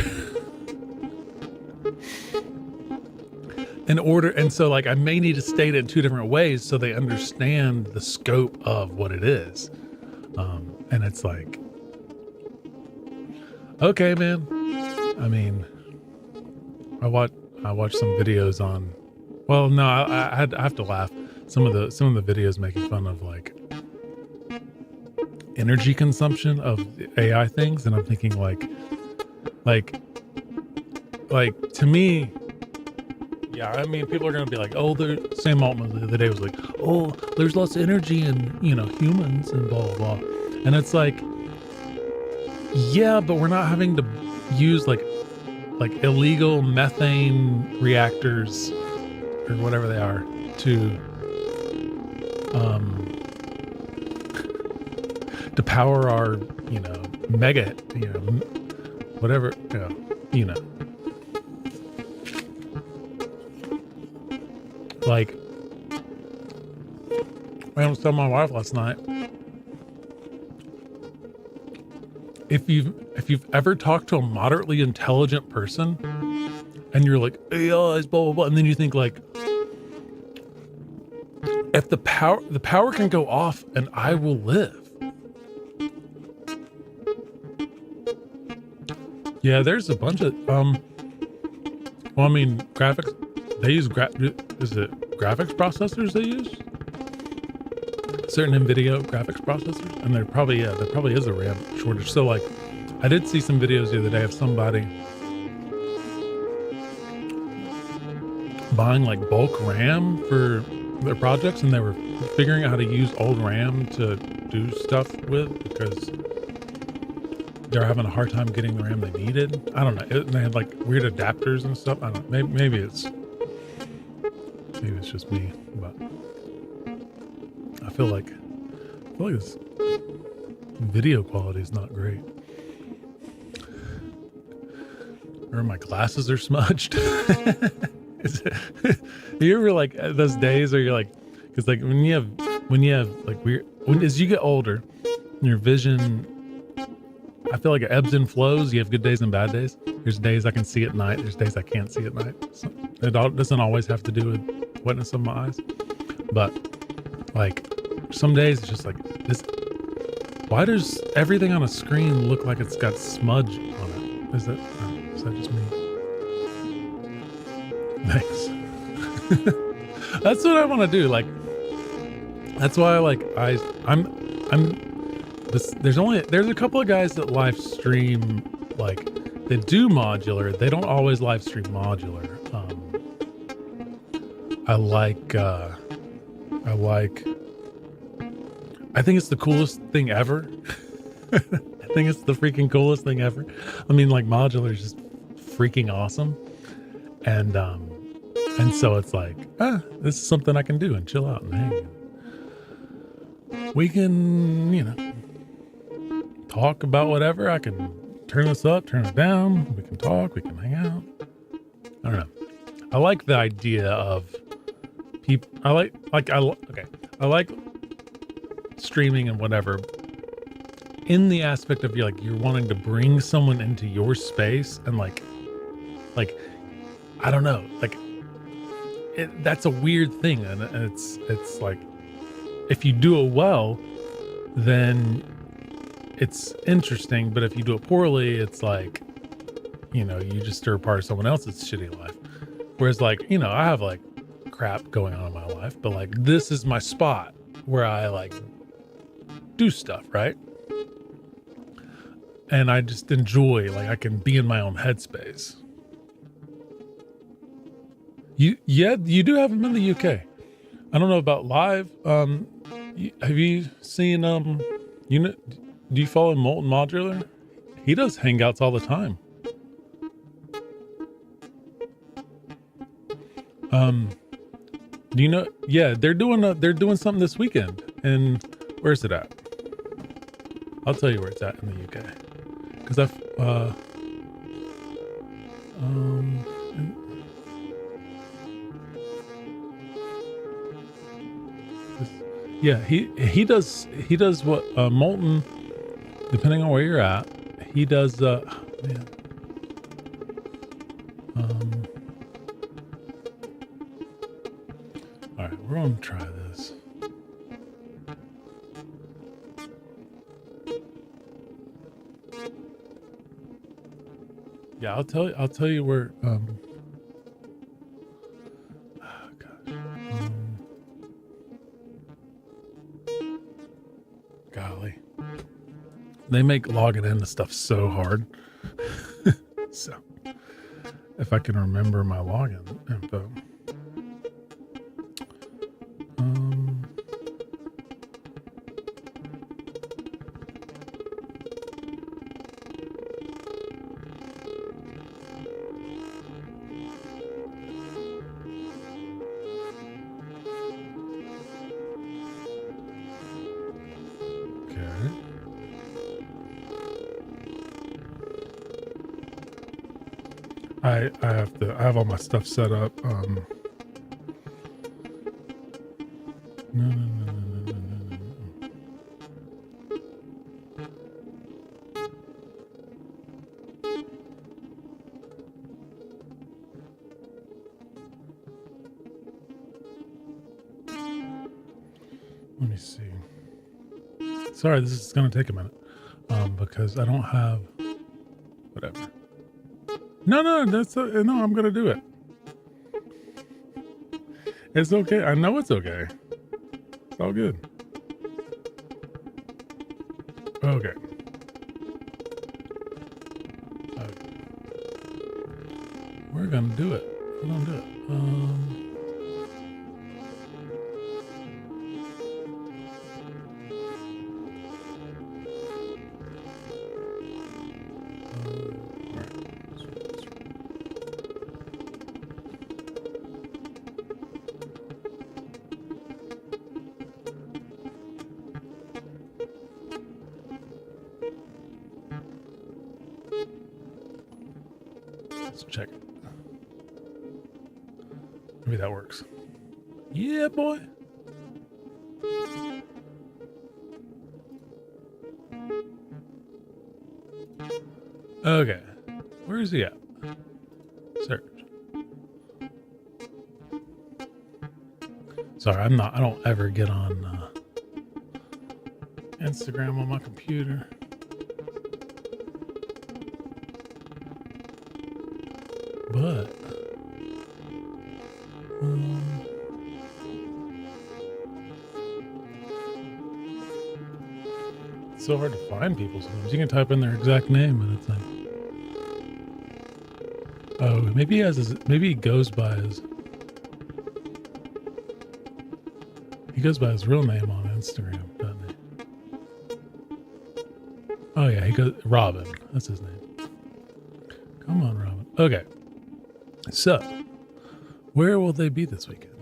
And so like I may need to state it in two different ways so they understand the scope of what it is. And it's like, okay, man. I mean, I watched some videos on, well, no, I have to laugh. Some of the videos making fun of like energy consumption of AI things. And I'm thinking like to me, yeah, I mean, people are going to be like, oh, Sam Altman the other day was like, oh, there's less energy in, humans and blah, blah, blah. And it's like, yeah, but we're not having to use like illegal methane reactors or whatever they are to power our, mega, whatever, like, I was telling my wife last night, if you've ever talked to a moderately intelligent person and you're like, yeah, it's blah, blah, blah, and then you think like, if the power can go off and I will live. Yeah, there's a bunch of, well, I mean, graphics, they use is it graphics processors they use? Certain NVIDIA graphics processors, and there probably is a RAM shortage. So like, I did see some videos the other day of somebody buying like bulk RAM for their projects, and they were figuring out how to use old RAM to do stuff with because they're having a hard time getting the RAM they needed. I don't know. They had like weird adapters and stuff. I don't know. Maybe it's just me, but I feel like this video quality is not great. Or my glasses are smudged. You ever like those days where you're like, Because like when you have like as you get older, your vision, I feel like it ebbs and flows. You have good days and bad days. There's days I can see at night. There's days I can't see at night. So doesn't always have to do with wetness of my eyes, but like some days it's just like this. Why does everything on a screen look like it's got smudge on it? Is that just me? Thanks. That's what I want to do. Like, that's why there's a couple of guys that live stream, like they do modular. They don't always live stream modular. I think it's the coolest thing ever. I think it's the freaking coolest thing ever. I mean, like modular is just freaking awesome. And so it's like, this is something I can do and chill out and hang. We can, talk about whatever. I can turn this up, turn it down. We can talk, we can hang out. I don't know. I like the idea of people. I like streaming and whatever in the aspect of you're wanting to bring someone into your space and like I don't know, like that's a weird thing, and it's like if you do it well, then it's interesting, but if you do it poorly, it's like you just stir part of someone else's shitty life. Whereas like I have like crap going on in my life, but like this is my spot where I like do stuff, right? And I just enjoy, like I can be in my own headspace. You do have them in the UK. I don't know about live. Have you seen do you follow Molten Modular? He does hangouts all the time. Do you know? Yeah, they're doing something this weekend. And where's it at? I'll tell you where it's at in the UK. Because yeah, he does what Molten, depending on where you're at, he does man. All right, we're gonna try this. Yeah, I'll tell you where golly. They make logging into stuff so hard. So if I can remember my login info. I have all my stuff set up. No. Let me see. Sorry, this is going to take a minute. Because I don't have whatever. No, no, I'm gonna do it. It's okay. I know it's okay. It's all good. Okay. We're gonna do it. We're gonna do it. Let's check it. Maybe that works. Yeah, boy. Okay. Where is he at? Search. Sorry, I don't ever get on Instagram on my computer. But it's so hard to find people sometimes. You can type in their exact name and it's like, oh, maybe he goes by his real name on Instagram, doesn't he? Oh yeah, he goes Robin. That's his name. Come on, Robin. Okay. So, where will they be this weekend?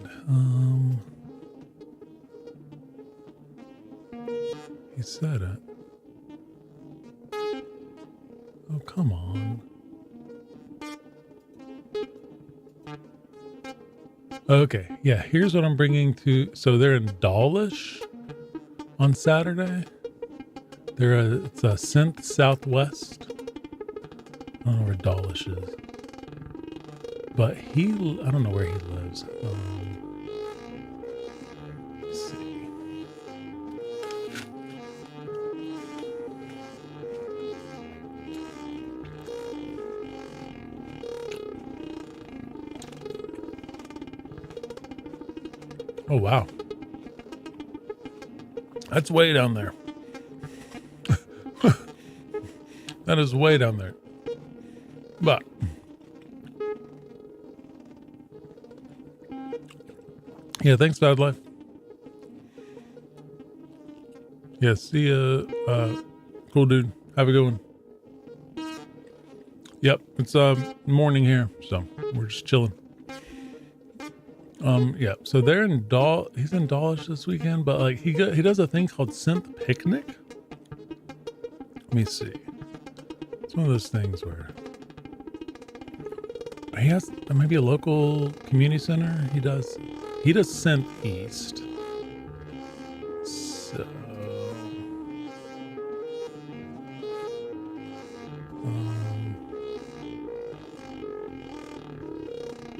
He said it. Oh, come on. Okay, yeah, here's what I'm bringing to... So they're in Dawlish on Saturday. It's a Synth Southwest. I don't know where Dawlish is. But I don't know where he lives. Let's see. Oh, wow. That's way down there. That is way down there. But yeah, thanks, Bad Life. Yeah, see ya. Cool dude. Have a good one. Yep, it's morning here, so we're just chilling. Yeah, so they're in he's in Dawlish this weekend, but like he does a thing called Synth Picnic. Let me see. It's one of those things where he has maybe a local community center. He does Synth East. So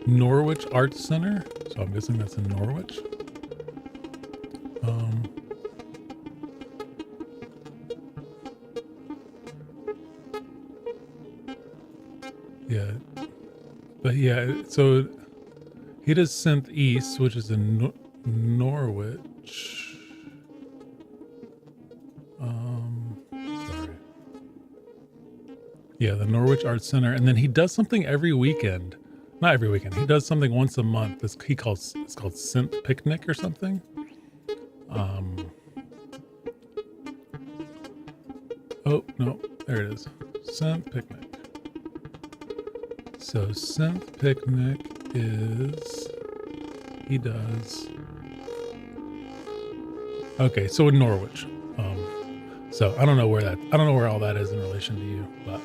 Norwich Arts Center. So I'm guessing that's in Norwich. Yeah. But yeah, so he does Synth East, which is in Norwich. Sorry. Yeah, the Norwich Arts Center. And then he does something every weekend. Not every weekend. He does something once a month. It's called Synth Picnic or something. Oh, no. There it is. Synth Picnic. So Synth Picnic is... He does... Okay, so in Norwich. So I don't know where all that is in relation to you, but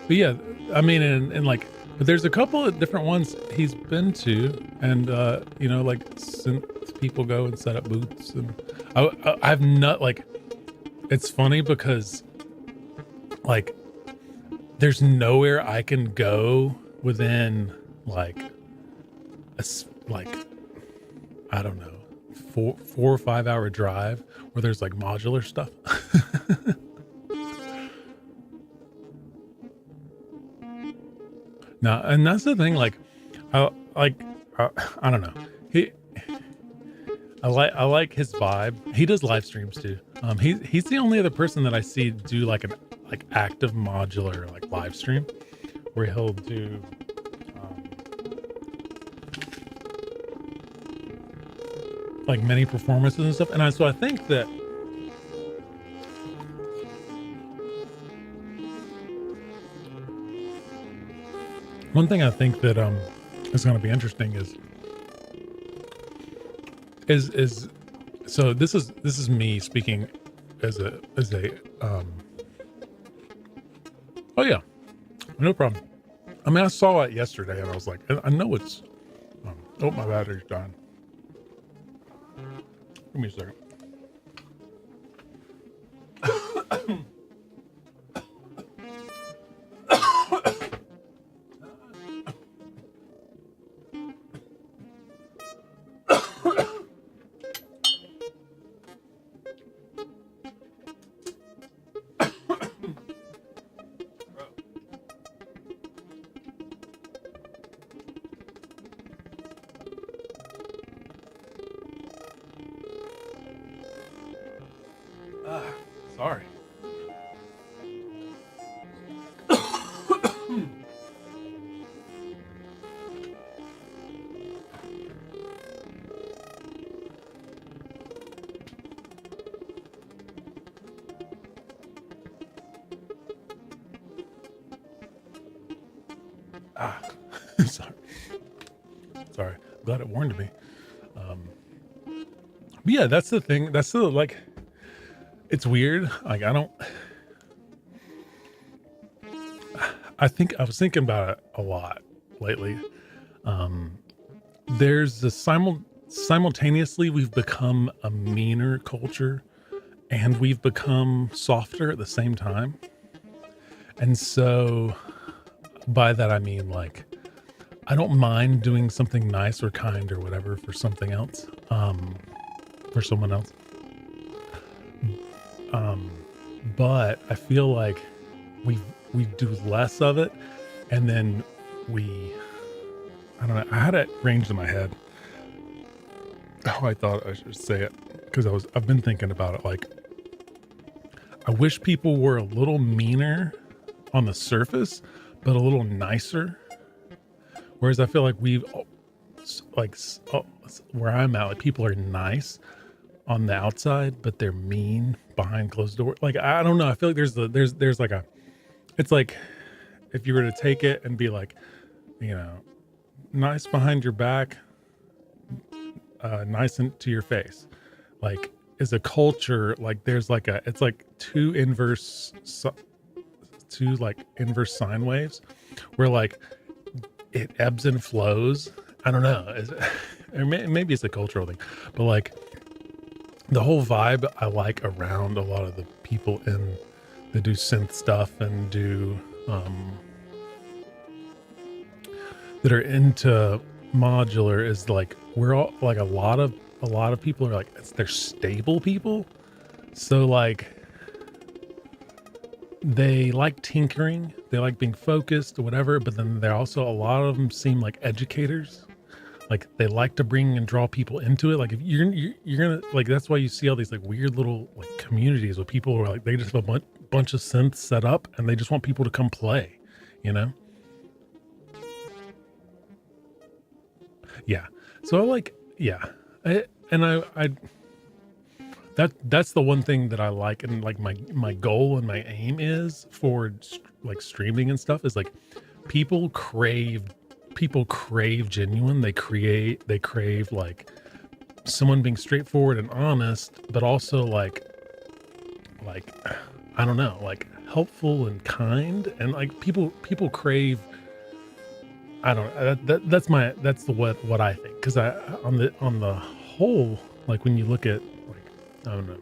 yeah, I mean, and like, but there's a couple of different ones he's been to, and you know, like synth people go and set up booths, and I've not like, it's funny because like there's nowhere I can go within like I don't know, 4 or 5 hour drive where there's like modular stuff. No, and that's the thing. Like, I don't know. I like his vibe. He does live streams too. He's the only other person that I see do like an active modular like live stream where he'll do like many performances and stuff. And so I think that one thing I think that is going to be interesting is so this is me speaking as a oh yeah, no problem. I mean, I saw it yesterday and I was like, I know it's oh, my battery's dying. Give me a second. Sorry. Ah, sorry. Sorry. Glad it warned me. But yeah, that's the thing. That's the like. It's weird. Like I don't. I think I was thinking about it a lot lately. There's a simultaneously we've become a meaner culture and we've become softer at the same time. And so by that I mean like I don't mind doing something nice or kind or whatever for something else, for someone else. But I feel like we we do less of it, and then we I don't know. I had it ranged in my head how I thought I should say it because I've been thinking about it. Like I wish people were a little meaner on the surface, but a little nicer. Whereas I feel like where I'm at, like people are nice on the outside, but they're mean behind closed door. Like I don't know. I feel like there's like a. It's like if you were to take it and be like, you know, nice behind your back, nice to your face. Like is a culture like there's like a it's like two like inverse sine waves where like it ebbs and flows. I don't know. Or maybe it's a cultural thing, but like the whole vibe I like around a lot of the people that do synth stuff and do that are into modular is like we're all like a lot of people are like they're stable people. So like they like tinkering, they like being focused or whatever, but then they're also a lot of them seem like educators. Like they like to bring and draw people into it. Like if you're gonna like that's why you see all these like weird little like communities where people are like they just have a bunch of synths set up and they just want people to come play, you know? Yeah. So I like yeah. I that's the one thing that I like and like my goal and my aim is for like streaming and stuff is like people crave people crave genuine. They crave like someone being straightforward and honest, but also like I don't know, like helpful and kind and like people crave I don't that's the what I think because I on the whole like when you look at like I don't know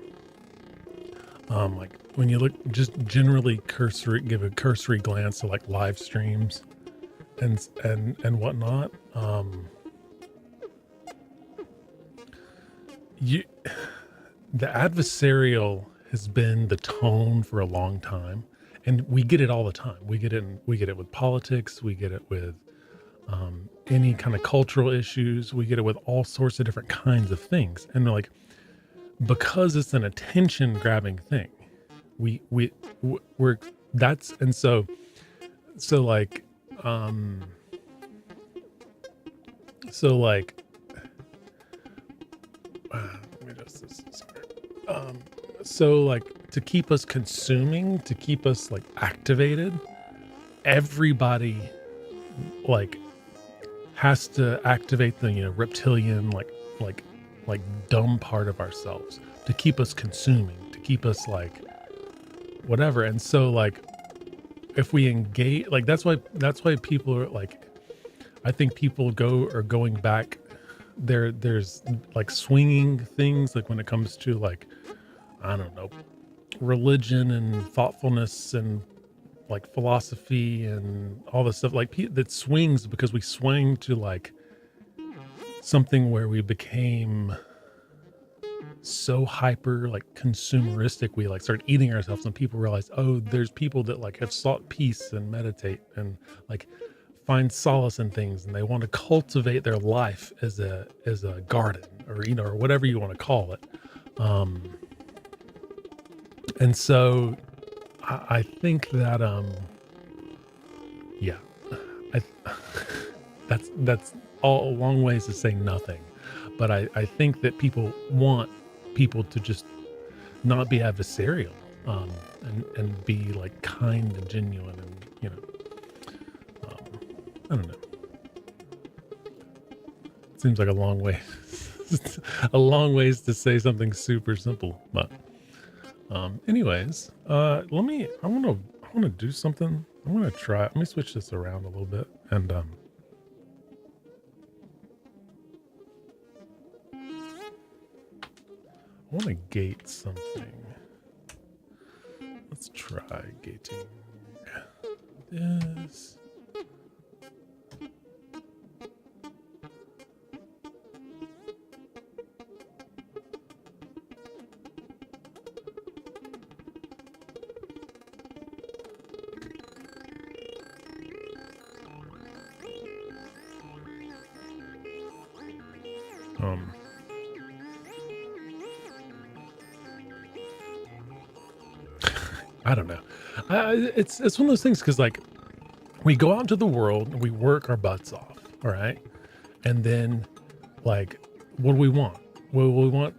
like when you look just generally give a cursory glance to like live streams and whatnot you the adversarial has been the tone for a long time and we get it all the time we get it with politics we get it with any kind of cultural issues we get it with all sorts of different kinds of things and they're like because it's an attention grabbing thing we're that's and so like um so like let me just sorry. So like to keep us consuming to keep us like activated everybody like has to activate the reptilian like dumb part of ourselves to keep us consuming to keep us like whatever and so like if we engage like that's why people are like I think people are going back there's like swinging things like when it comes to like I don't know religion and thoughtfulness and like philosophy and all this stuff like that swings because we swing to like something where we became so hyper like consumeristic we like start eating ourselves and people realize, oh, there's people that like have sought peace and meditate and like find solace in things and they want to cultivate their life as a garden or or whatever you want to call it. um and so I think that yeah, I that's all a long ways to say nothing, but I think that people want people to just not be adversarial, and be like kind and genuine and um, I don't know. Seems like a long way, a long ways to say something super simple, but anyways, I want to do something. I'm gonna try. Let me switch this around a little bit, and I want to gate something. Let's try gating this. Um, I don't know. It's one of those things because like we go out into the world and we work our butts off, all right, and then like what do we want? Well, we want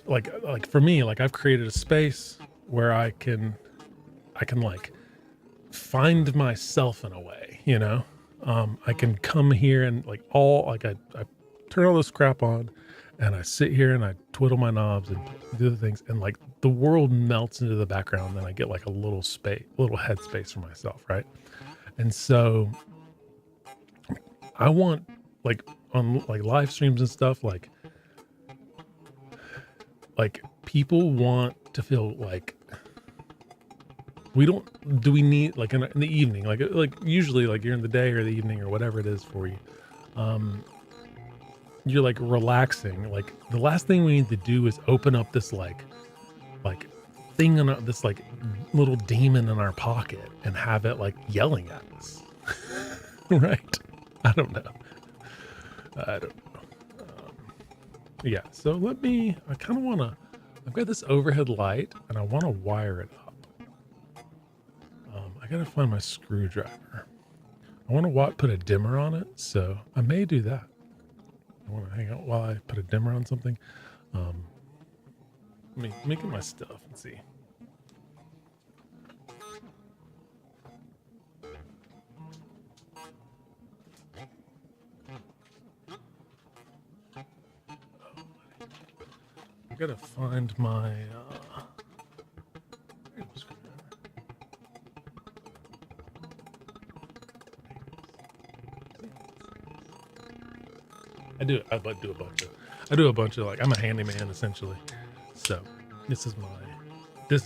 like for me, like I've created a space where I can like find myself in a way, you know. I can come here and like all like I turn all this crap on and I sit here and I twiddle my knobs and do the things and like the world melts into the background and I get like a little space, little headspace for myself, right? And so I want like on like live streams and stuff like people want to feel like we don't do we need like in the evening like usually like you're in the day or the evening or whatever it is for you, um you're like relaxing. Like the last thing we need to do is open up this like thing in this like little demon in our pocket and have it like yelling at us. Right? I don't know. I don't know. Yeah, so I kind of want to, I've got this overhead light and I want to wire it up. I got to find my screwdriver. I want to put a dimmer on it, so I may do that. I want to hang out while I put a dimmer on something. Um, let me get my stuff and see. I gotta find my I do a bunch of like I'm a handyman essentially. So this is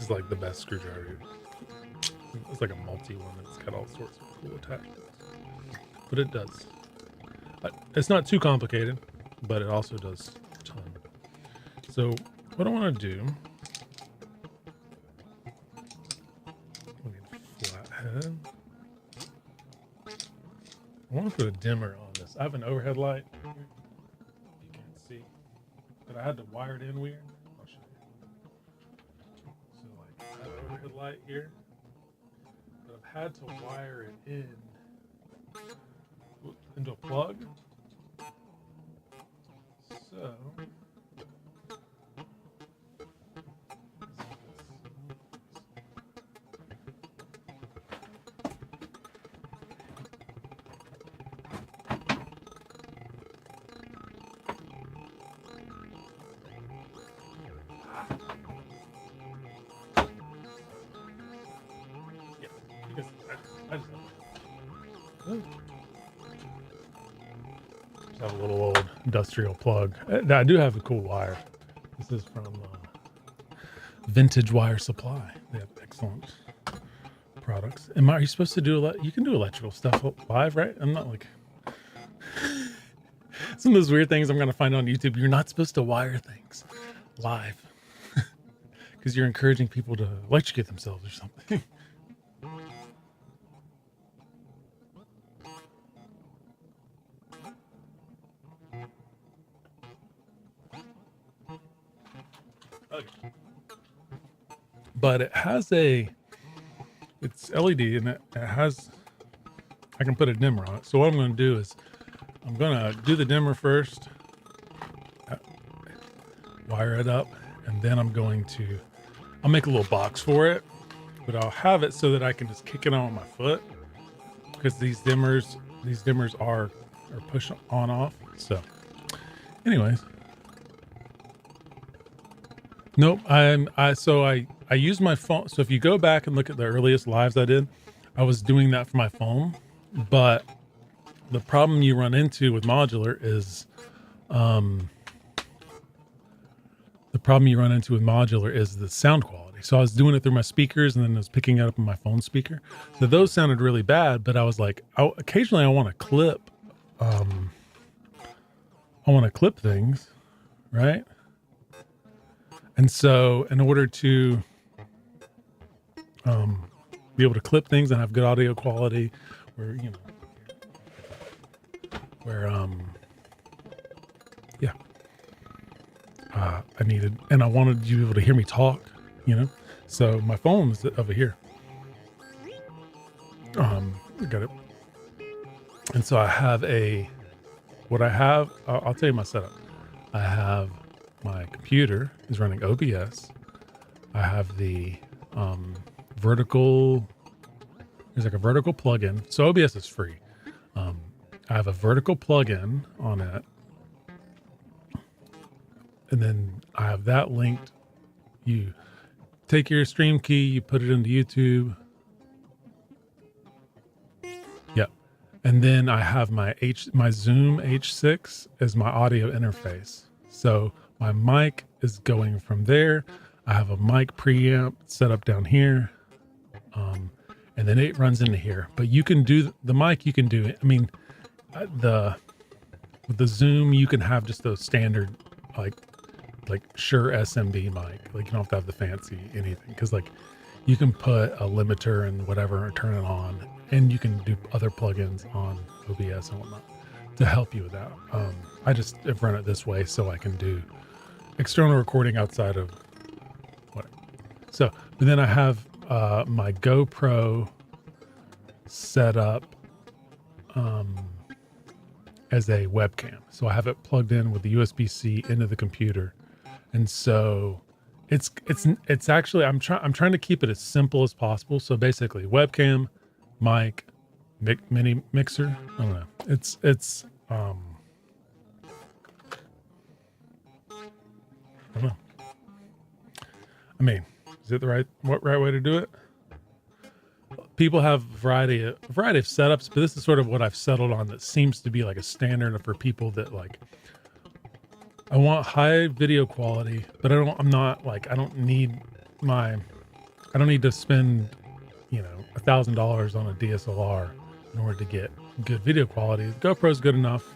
like the best screwdriver. It's like a multi one that's got all sorts of cool attachments. But it does. It's not too complicated, but it also does a ton. So what I want to do, flathead. I want to put a dimmer on this. I have an overhead light. You can't see, but I had to wire it in weird. I'll show you. So like I have an overhead light here, but I've had to wire it into a plug. So yeah, because I just have a little old industrial plug. I do have a cool wire. This is from Vintage Wire Supply. They have excellent products. Are you supposed to do you can do electrical stuff live, right? I'm not like some of those weird things I'm gonna find on YouTube. You're not supposed to wire things live because you're encouraging people to electrocute themselves or something. Okay. But it's LED and it has, I can put a dimmer on it. So what I'm going to do is I'm going to do the dimmer first, wire it up, and then I'll make a little box for it, but I'll have it so that I can just kick it on with my foot because these dimmers are push on off. So anyways, nope. I use my phone. So if you go back and look at the earliest lives I did, I was doing that for my phone. But the problem you run into with Modular is, the sound quality. So I was doing it through my speakers and then I was picking it up on my phone speaker. So those sounded really bad, but I was like, occasionally I want to clip, things, right? And so in order to be able to clip things and have good audio quality I wanted you to be able to hear me talk, so my phone is over here. I got it. And so I have I'll tell you my setup. I have my computer is running OBS. I have the vertical, there's like a vertical plugin. So OBS is free. I have a vertical plugin on it. And then I have that linked. You take your stream key, you put it into YouTube. Yep. And then I have my Zoom H6 as my audio interface. So my mic is going from there. I have a mic preamp set up down here. And then it runs into here. But you can do the mic, you can do it. I mean, with the Zoom, you can have just those standard, like Shure SMB mic. Like you don't have to have the fancy anything. Cause like you can put a limiter and whatever and turn it on, and you can do other plugins on OBS and whatnot to help you with that. I just have run it this way so I can do external recording outside of what. So, but then I have my GoPro set up as a webcam. So I have it plugged in with the USB-C into the computer. And so it's actually, I'm trying to keep it as simple as possible. So basically webcam, mic, mini mixer. I don't know. It's I don't know. I mean, is it the right way to do it? People have a variety of setups, but this is sort of what I've settled on that seems to be like a standard for people that like, I want high video quality, but I don't need to spend, $1,000 on a DSLR in order to get good video quality. GoPro's good enough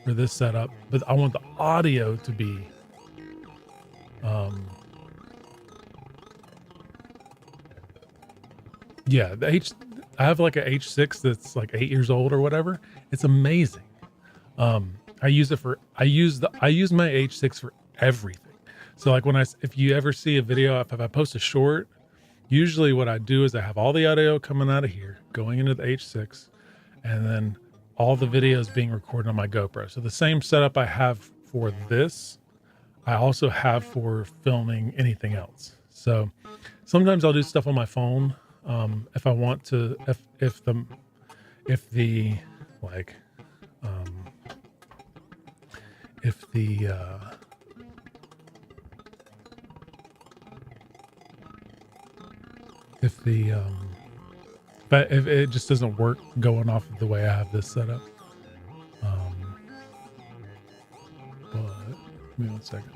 for this setup, but I want the audio to be, I have like a H6 that's like 8 years old or whatever. It's amazing. I use my H6 for everything. So like if you ever see a video, if I post a short, usually what I do is I have all the audio coming out of here, going into the H6, and then all the videos being recorded on my GoPro. So the same setup I have for this, I also have for filming anything else. So sometimes I'll do stuff on my phone. If I want to, if the but if it just doesn't work going off of the way I have this set up. But give me 1 second.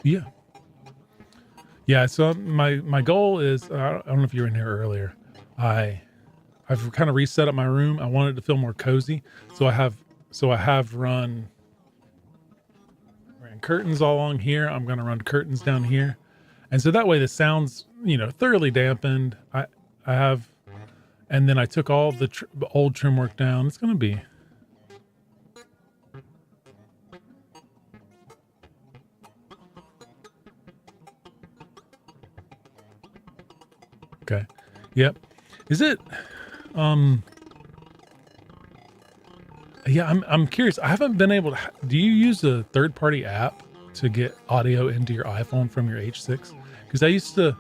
Yeah. Yeah. So my goal is I don't know if you were in here earlier. I I've kind of reset up my room. I wanted to feel more cozy, so I have ran curtains all along here. I'm going to run curtains down here, and so that way the sound's thoroughly dampened. I have, and then I took all the old trim work down. It's going to be okay. Yep. Is it? Um. Yeah, I'm curious. I haven't been able to. Do you use a third party app to get audio into your iPhone from your H6? Because I used to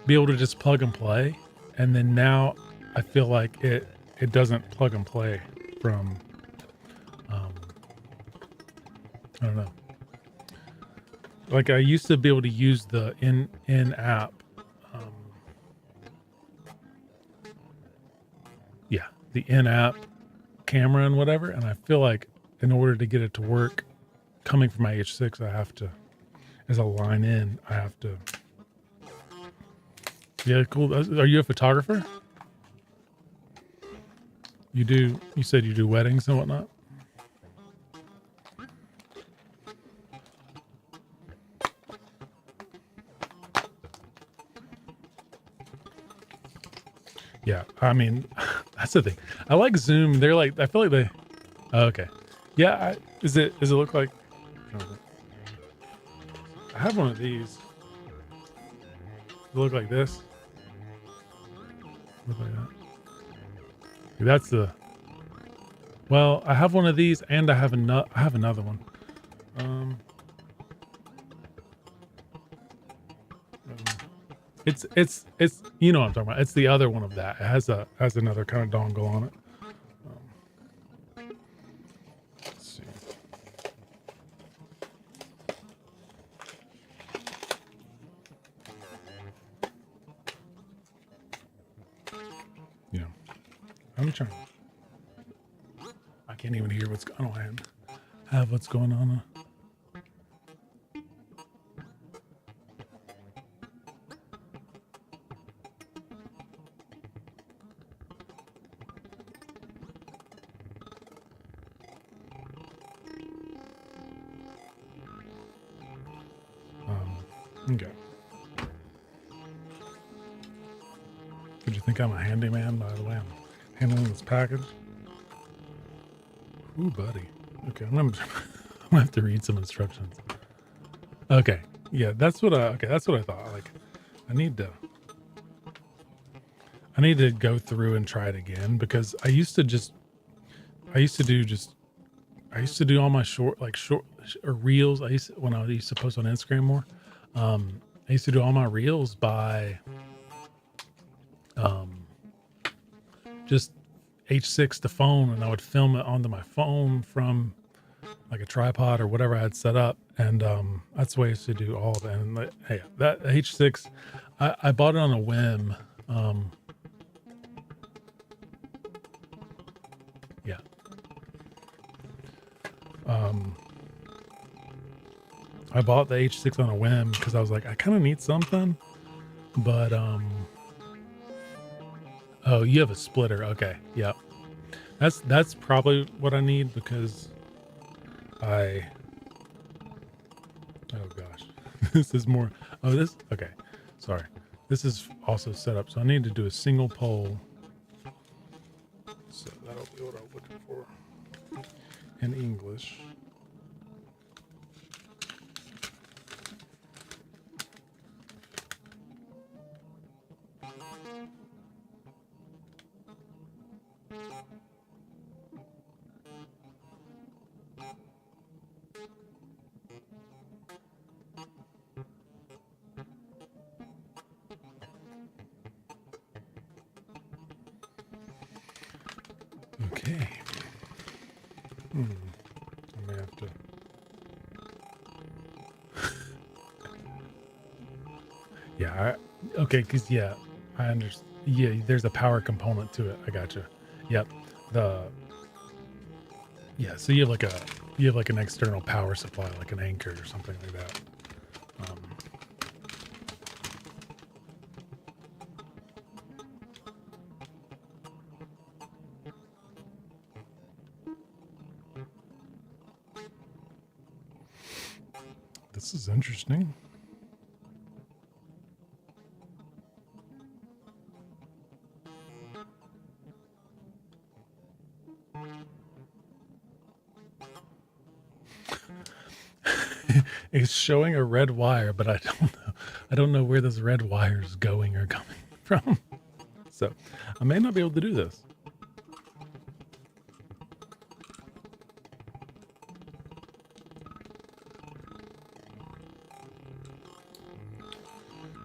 be able to just plug and play, and then now I feel like it doesn't plug and play from. Um, I don't know. Like I used to be able to use the in app. Um, yeah, the in app camera and whatever, and I feel like in order to get it to work coming from my H6, I have to, as a line in, I have to. Yeah, cool. Are you a photographer? You said you do weddings and whatnot? Yeah, I mean, that's the thing. I like Zoom. They're like, I feel like they, oh, okay. Yeah, does it look like, I have one of these. Does it look like this? Look like that. That's the, well, I have one of these and I have another one. Um, it's you know what I'm talking about. It's the other one of that. It has another kind of dongle on it. Let's see. Yeah, I'm trying. I can't even hear I don't have what's going on. Okay. Did you think I'm a handyman, by the way? I'm handling this package. Ooh, buddy. Okay, I'm gonna have to read some instructions. Okay. Yeah, that's what I thought. Like, I need to go through and try it again because I used to do just I used to do all my short or reels. When I used to post on Instagram more. I used to do all my reels by just H6 to phone, and I would film it onto my phone from like a tripod or whatever I had set up, and that's the way I used to do all of it. And hey, that H6, I bought it on a whim. Yeah. I bought the H6 on a whim because I was like, I kind of need something, but oh, you have a splitter. Okay, yeah, that's probably what I need because oh gosh, this is more. Oh, okay. Sorry, this is also set up, so I need to do a single pole. So that'll be what I'm looking for in English. Okay. I may have to. Yeah. Okay. Because I understand. Yeah, there's a power component to it. I gotcha. Yep. The So you have like an external power supply, like an anchor or something like that. This is interesting. It's showing a red wire, but I don't know. I don't know where this red wire is going or coming from. So I may not be able to do this.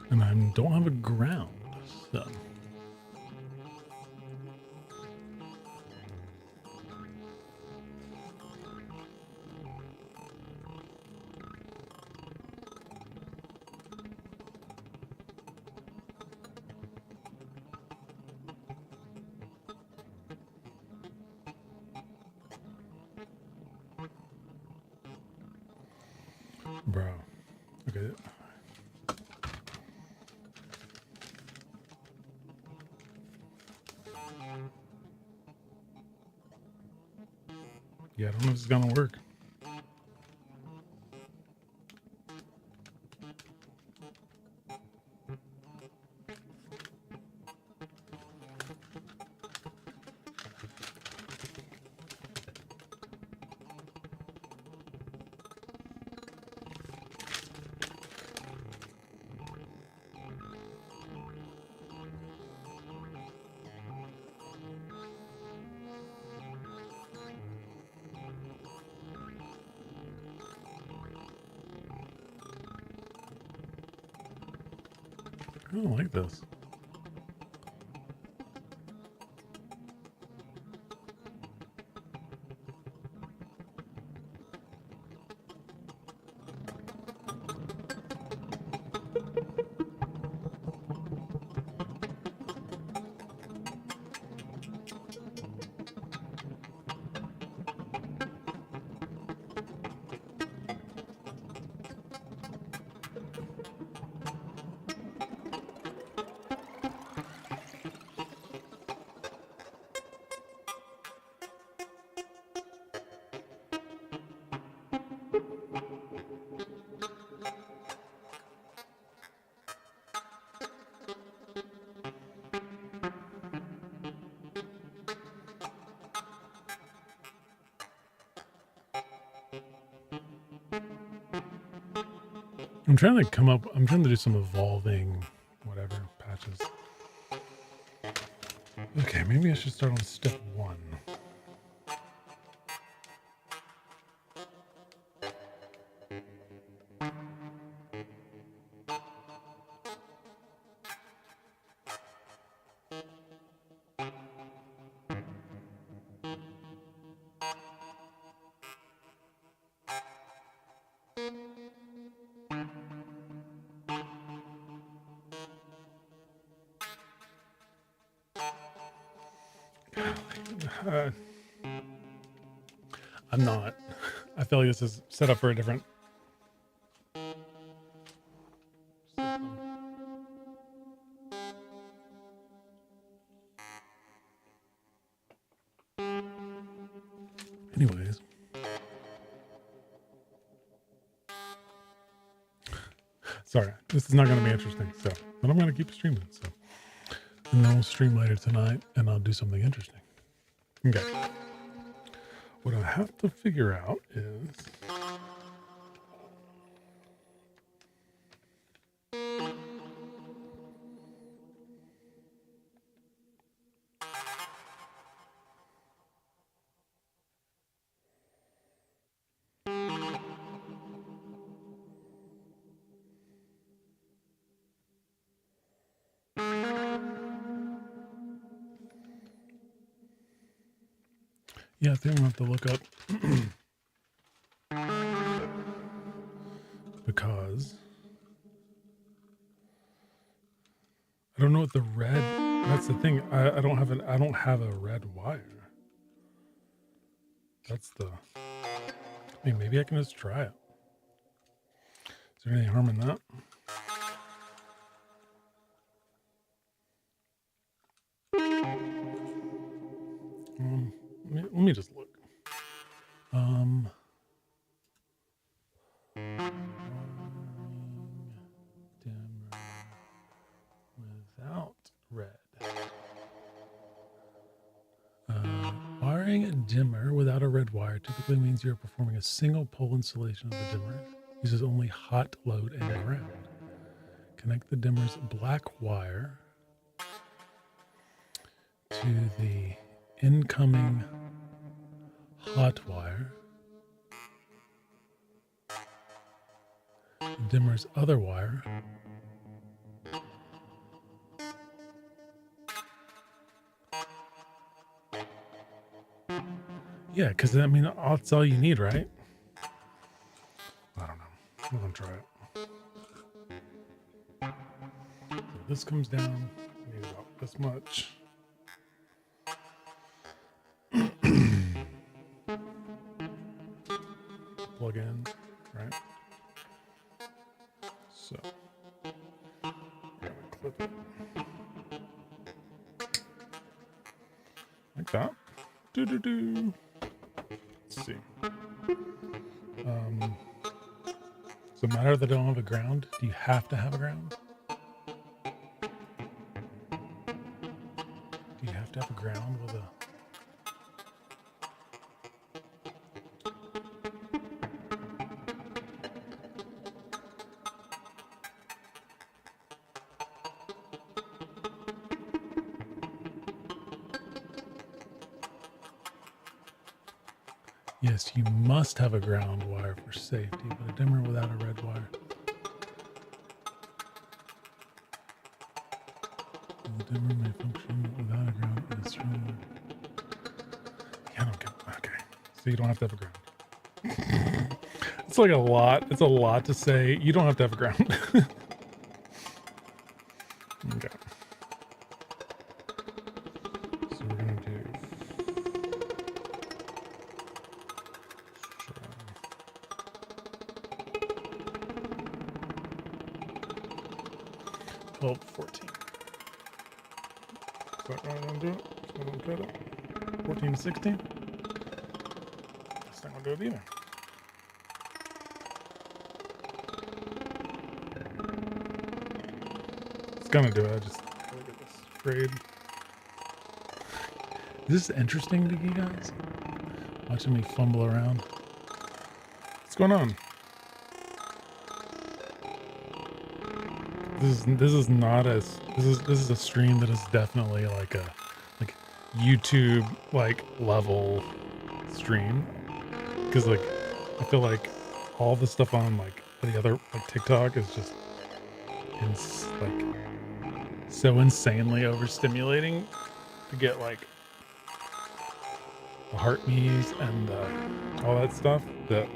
And I don't have a ground, so. Bro. Okay. Yeah, I don't know if this is gonna work. I don't like this. I'm trying to do some evolving whatever patches. Okay, maybe I should start on step 1. I'm not. I feel like this is set up for a different system. Anyways. Sorry, this is not going to be interesting, so, but I'm going to keep streaming, so. And then we'll stream later tonight, and I'll do something interesting. Okay. What I have to figure out is... Yeah, I think I'm going to have to look up because I don't know what the red. That's the thing. I don't have I don't have a red wire. That's the. I mean, maybe I can just try it. Is there any harm in that? Let me just look. Wiring a dimmer without a red wire typically means you're performing a single pole installation of the dimmer. Uses only hot load and ground. Connect the dimmer's black wire to the incoming hot wire. The dimmer's other wire. Yeah, because I mean, that's all you need, right? I don't know. I'm gonna try it. So this comes down. I need about this much. Plug in, right? So I'm gonna clip it like that. Do. Let's see. Does it matter that I don't have a ground? Do you have to have a ground? Do you have to have a ground with a... Yes, you must have a ground wire for safety, but a dimmer without a red wire. The dimmer may function without a ground with a strong... Yeah, I don't get... Okay, so you don't have to have a ground. It's like a lot. It's a lot to say. You don't have to have a ground. Okay. So we're going to do... 12, 14. Is that what I'm going to do it? So I'm going to cut it. 14 to 16. That's not going to do it either. It's going to do it. I just gotta get this sprayed. Is this interesting to you guys? Watching me fumble around. What's going on? This is not as this is a stream that is definitely like a YouTube level stream, because like I feel like all the stuff on like the other TikTok is just so insanely overstimulating to get like the heart me's and all that stuff that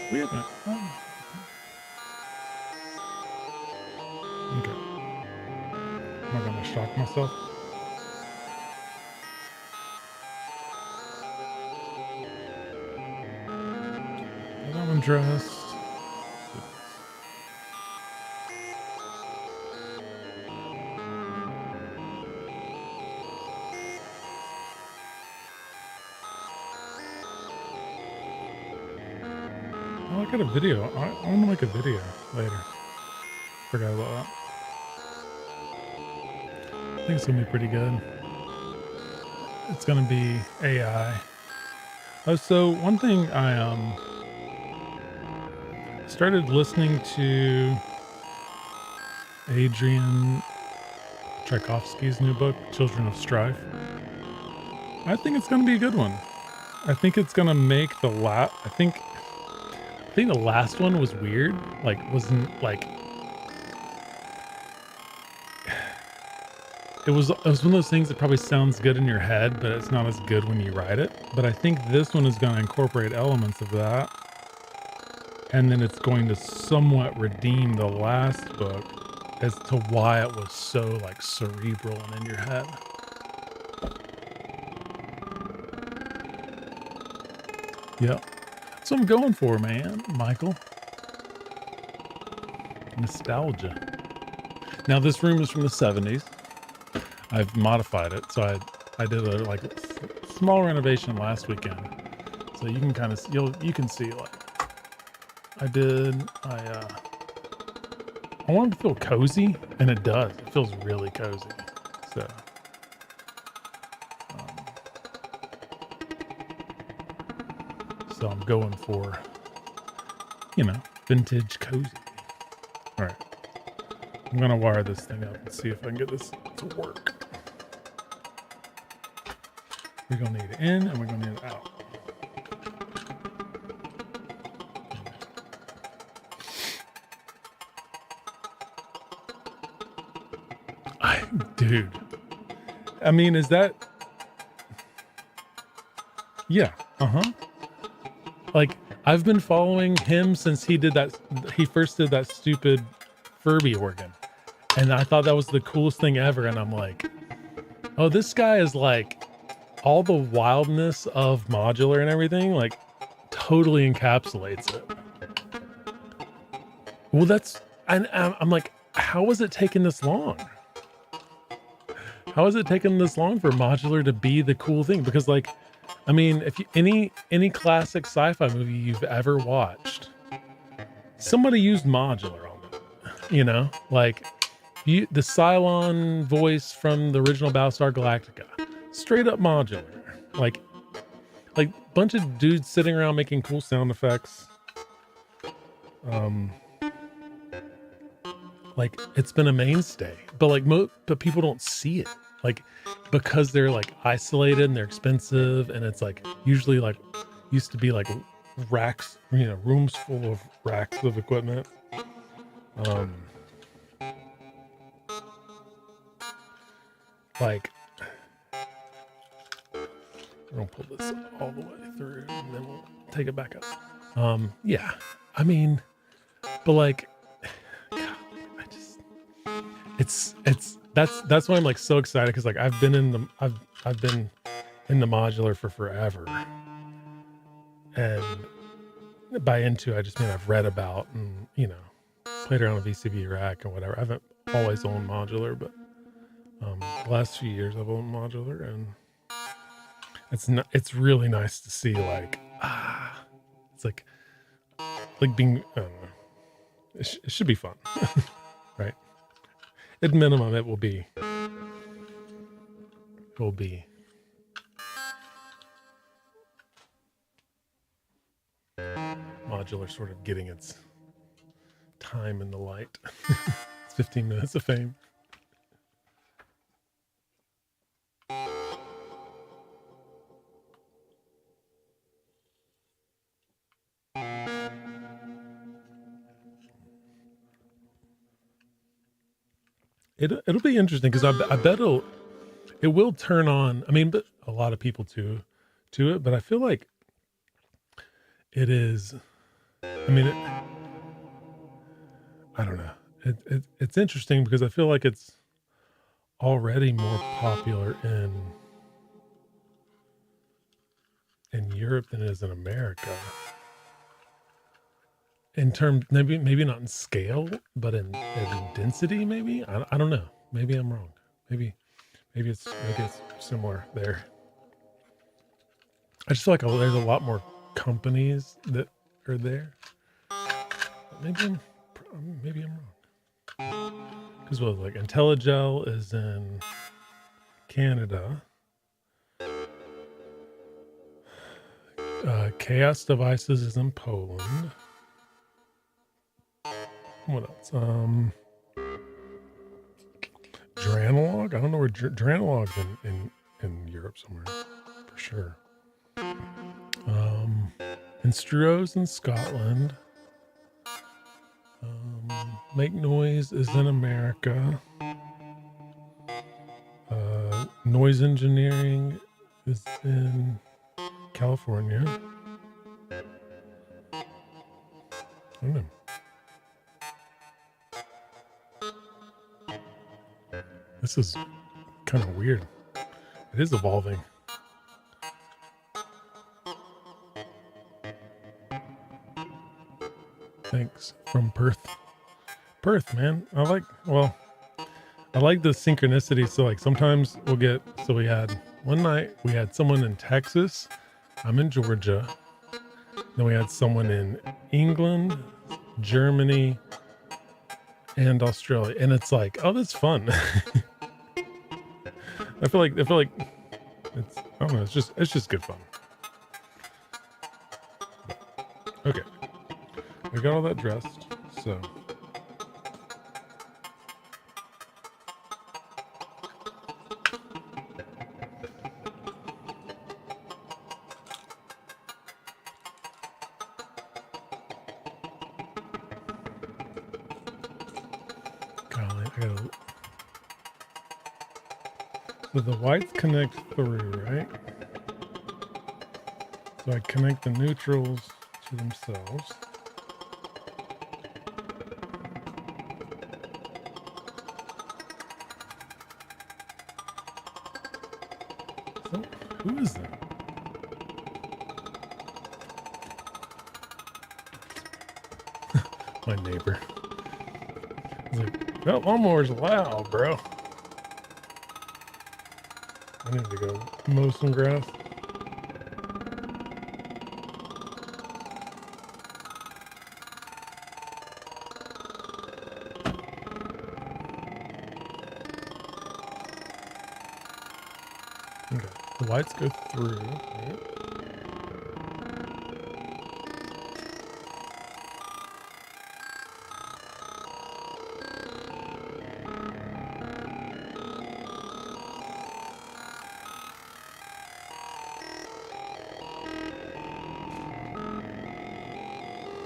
we haven't. Oh. Okay. Am I gonna shock myself? That one dressed. Oh, I got a video. I want to make a video later. Forgot about that. I think it's gonna be pretty good. It's gonna be AI. Oh, so one thing I started listening to Adrian Tchaikovsky's new book, Children of Strife. I think it's gonna be a good one. I think it's gonna make the I think the last one was weird. Wasn't like it was one of those things that probably sounds good in your head, but it's not as good when you write it. But I think this one is gonna incorporate elements of that, and then it's going to somewhat redeem the last book as to why it was so cerebral and in your head. Yep. That's what I'm going for, man. Michael. Nostalgia. Now this room is from the 70s. I've modified it, so I did a like small renovation last weekend, so you can kind of you can see like I want it to feel cozy, and it does. It feels really cozy. So um, so I'm going for, you know, vintage cozy. All right, I'm gonna wire this thing up and see if I can get this to work. We're gonna need it in and we're gonna need it out. Dude, I mean, is that? Yeah. Like, I've been following him since he first did that stupid Furby organ. And I thought that was the coolest thing ever. And I'm like, oh, this guy is like all the wildness of modular and everything, like totally encapsulates it. Well, and I'm like, how is it taking this long? How has it taken this long for modular to be the cool thing? Because like, I mean, if any classic sci-fi movie you've ever watched, somebody used modular on it. You know, like the Cylon voice from the original Battlestar Galactica, straight up modular. Like bunch of dudes sitting around making cool sound effects. Like it's been a mainstay, but like but people don't see it. Like because they're like isolated and they're expensive, and it's like usually like used to be like racks, you know, rooms full of racks of equipment. Like we're gonna pull this all the way through and then we'll take it back up. Yeah, I mean, but like, God, that's why I'm like so excited, because like I've been in the modular for forever, and by into I just mean I've read about and, you know, played around with VCV rack and whatever. I haven't always owned modular, but the last few years I've owned modular, and it's really nice to see like it's like being, I don't know, it should be fun. Right, at minimum it will be modular sort of getting its time in the light. It's 15 minutes of fame. It'll be interesting, because I bet it will turn on. I mean, but a lot of people to it, but I feel like it is. I mean, I don't know. It's interesting because I feel like it's already more popular in Europe than it is in America. In terms, maybe not in scale, but in density. Maybe I don't know. Maybe I'm wrong. Maybe it's similar there. I just feel like there's a lot more companies that are there. Maybe I'm wrong. Because like IntelliGel is in Canada. Chaos Devices is in Poland. What else? Dranalog? I don't know where Dranalog's in Europe somewhere, for sure. Instruos in Scotland. Make Noise is in America. Noise Engineering is in California. I don't know. This is kind of weird. It is evolving. Thanks from Perth Perth, man. I like the synchronicity. So like sometimes we had one night we had someone in Texas. I'm in Georgia. Then we had someone in England, Germany, and Australia. And it's like, oh, that's fun. I feel like it's, I don't know, it's just good fun. Okay. We got all that dressed. So golly, so the whites connect through, right? So I connect the neutrals to themselves. So who is that? My neighbor. He's like, that lawnmower's loud, bro. I need to go mow some grass. Okay, the lights go through, right?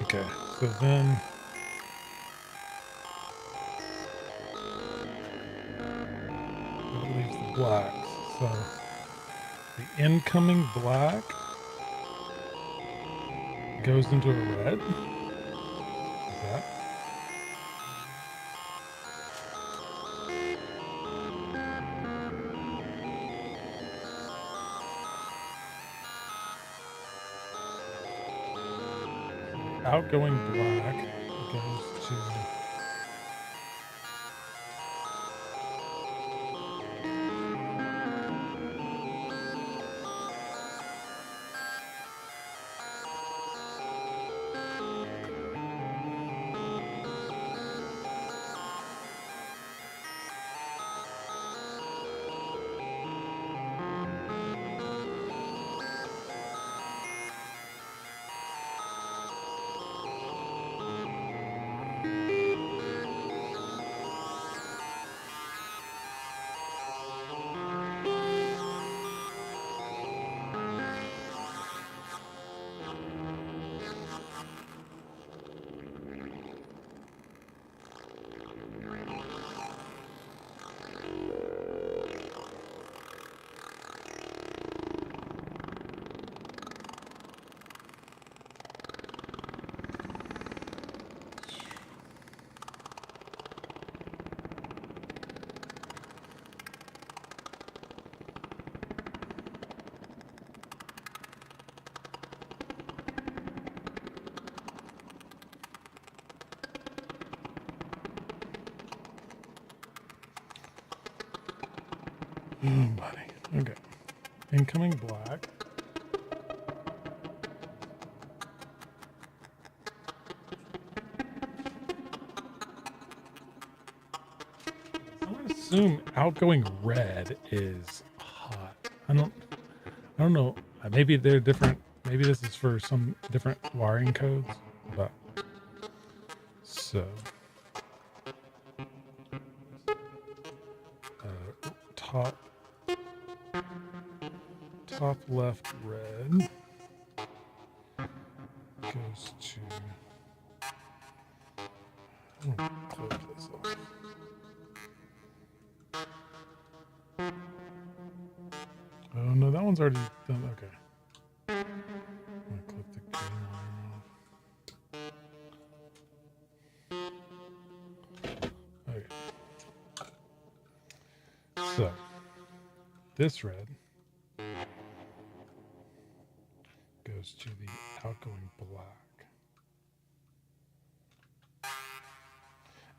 Okay, so then that leaves the blacks. So the incoming black goes into a red. Is that? Outgoing black goes to buddy. Okay. Incoming black. I'm gonna assume outgoing red is hot. I don't know. Maybe they're different. Maybe this is for some different wiring codes. But so top left red goes to. Close this off. Oh no, that one's already done. Okay. I'm gonna clip the green wire off. Okay. So this red goes to the outgoing black.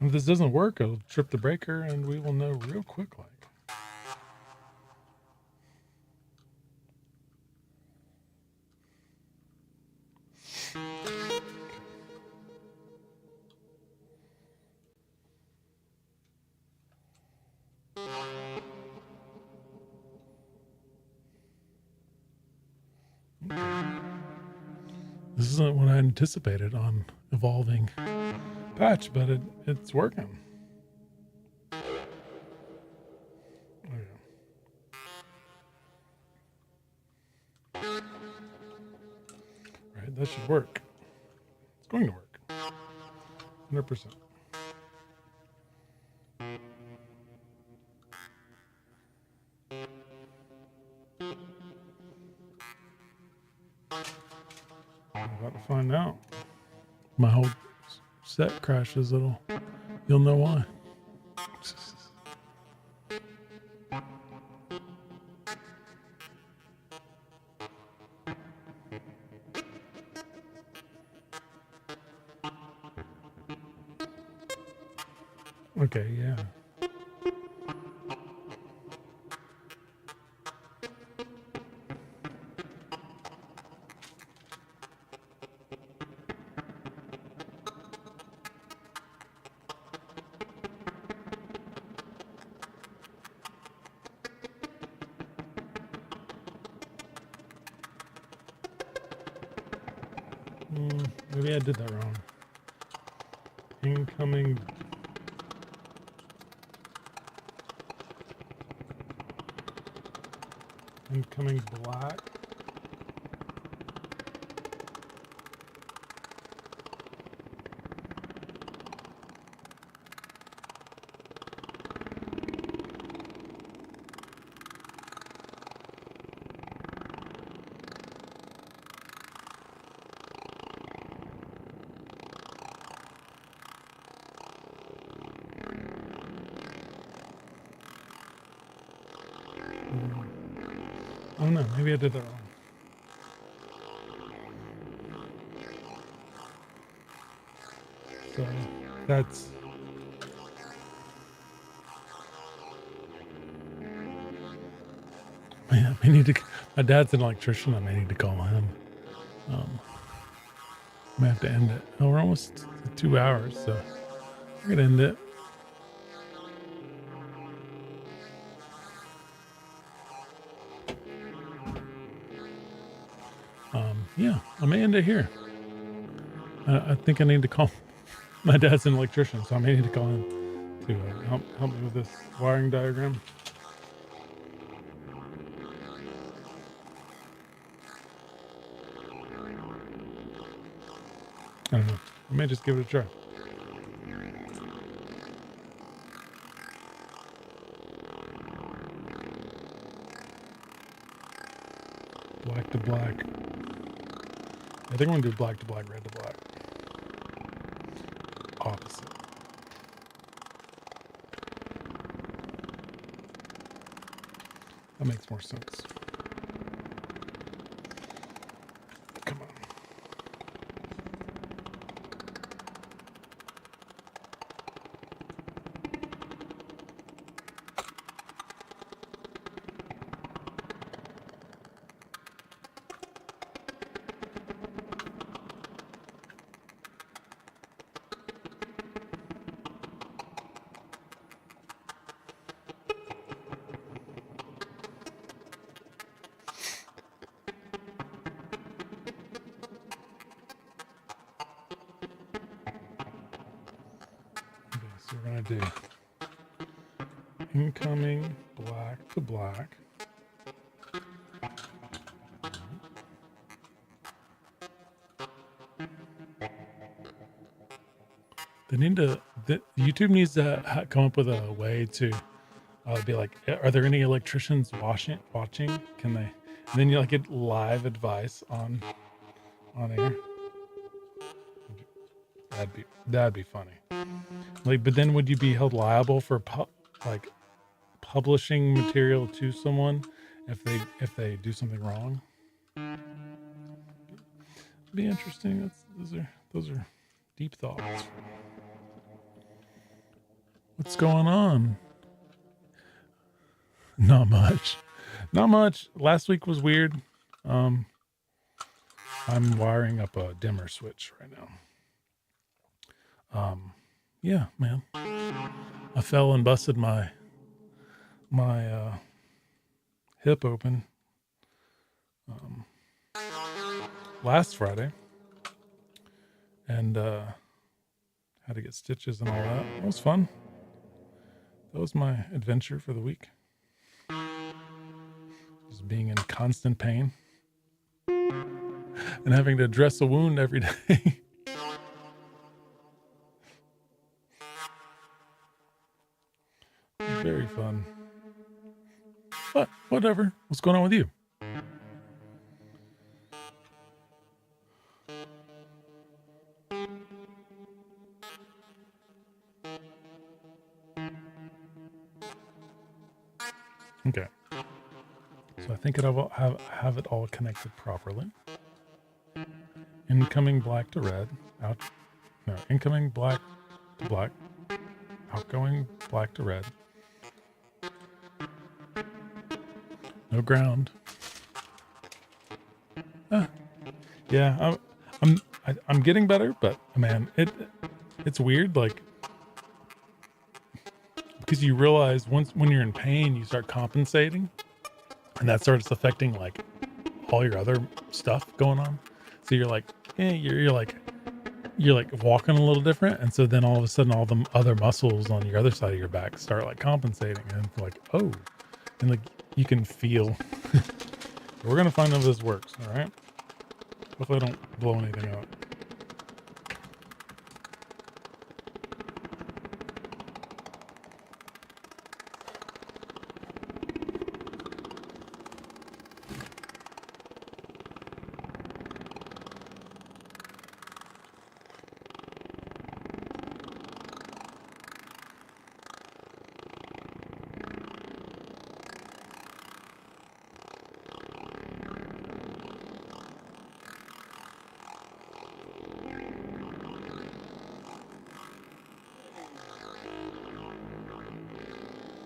If this doesn't work, I'll trip the breaker and we will know real quick like. This isn't what I anticipated on evolving patch, but it's working. Right, that should work. It's going to work. 100%. I'm about to find out. My whole set crashes. You'll know why. Okay, yeah. Maybe I did that wrong. Incoming. Incoming black. Oh no, maybe I did that wrong. So that's man, I need to. My dad's an electrician. I may need to call him. I may have to end it. Oh, we're almost at 2 hours, so we're gonna end it. Yeah, I may end it here. I think I need to call. My dad's an electrician, so I may need to call him to help me with this wiring diagram. I don't know. I may just give it a try. Black to black. I think I'm gonna do black to black, red to black. Opposite. That makes more sense. Come on. Okay, so we're gonna do incoming black to black. They need to. YouTube needs to come up with a way to be like, are there any electricians watching? Can they? And then you like get live advice on air. That'd be funny. Like, but then would you be held liable for like publishing material to someone if they do something wrong? It'd be interesting. Those are deep thoughts. What's going on? Not much. Not much. Last week was weird. Um, I'm wiring up a dimmer switch right now. Yeah, man. I fell and busted my hip open last Friday, and had to get stitches and all that. It was fun. That was my adventure for the week. Just being in constant pain and having to dress a wound every day. Very fun. But whatever. What's going on with you? Okay. So I think have it all connected properly. Incoming black to red. Incoming black to black. Outgoing black to red. No ground. Yeah, I'm getting better, but man, it's weird. Like, because you realize when you're in pain, you start compensating, and that starts affecting like all your other stuff going on. So you're like, you're like walking a little different, and so then all of a sudden, all the other muscles on your other side of your back start like compensating, and it's like, oh, and like you can feel. We're gonna find out if this works. All right. Hopefully, I don't blow anything out.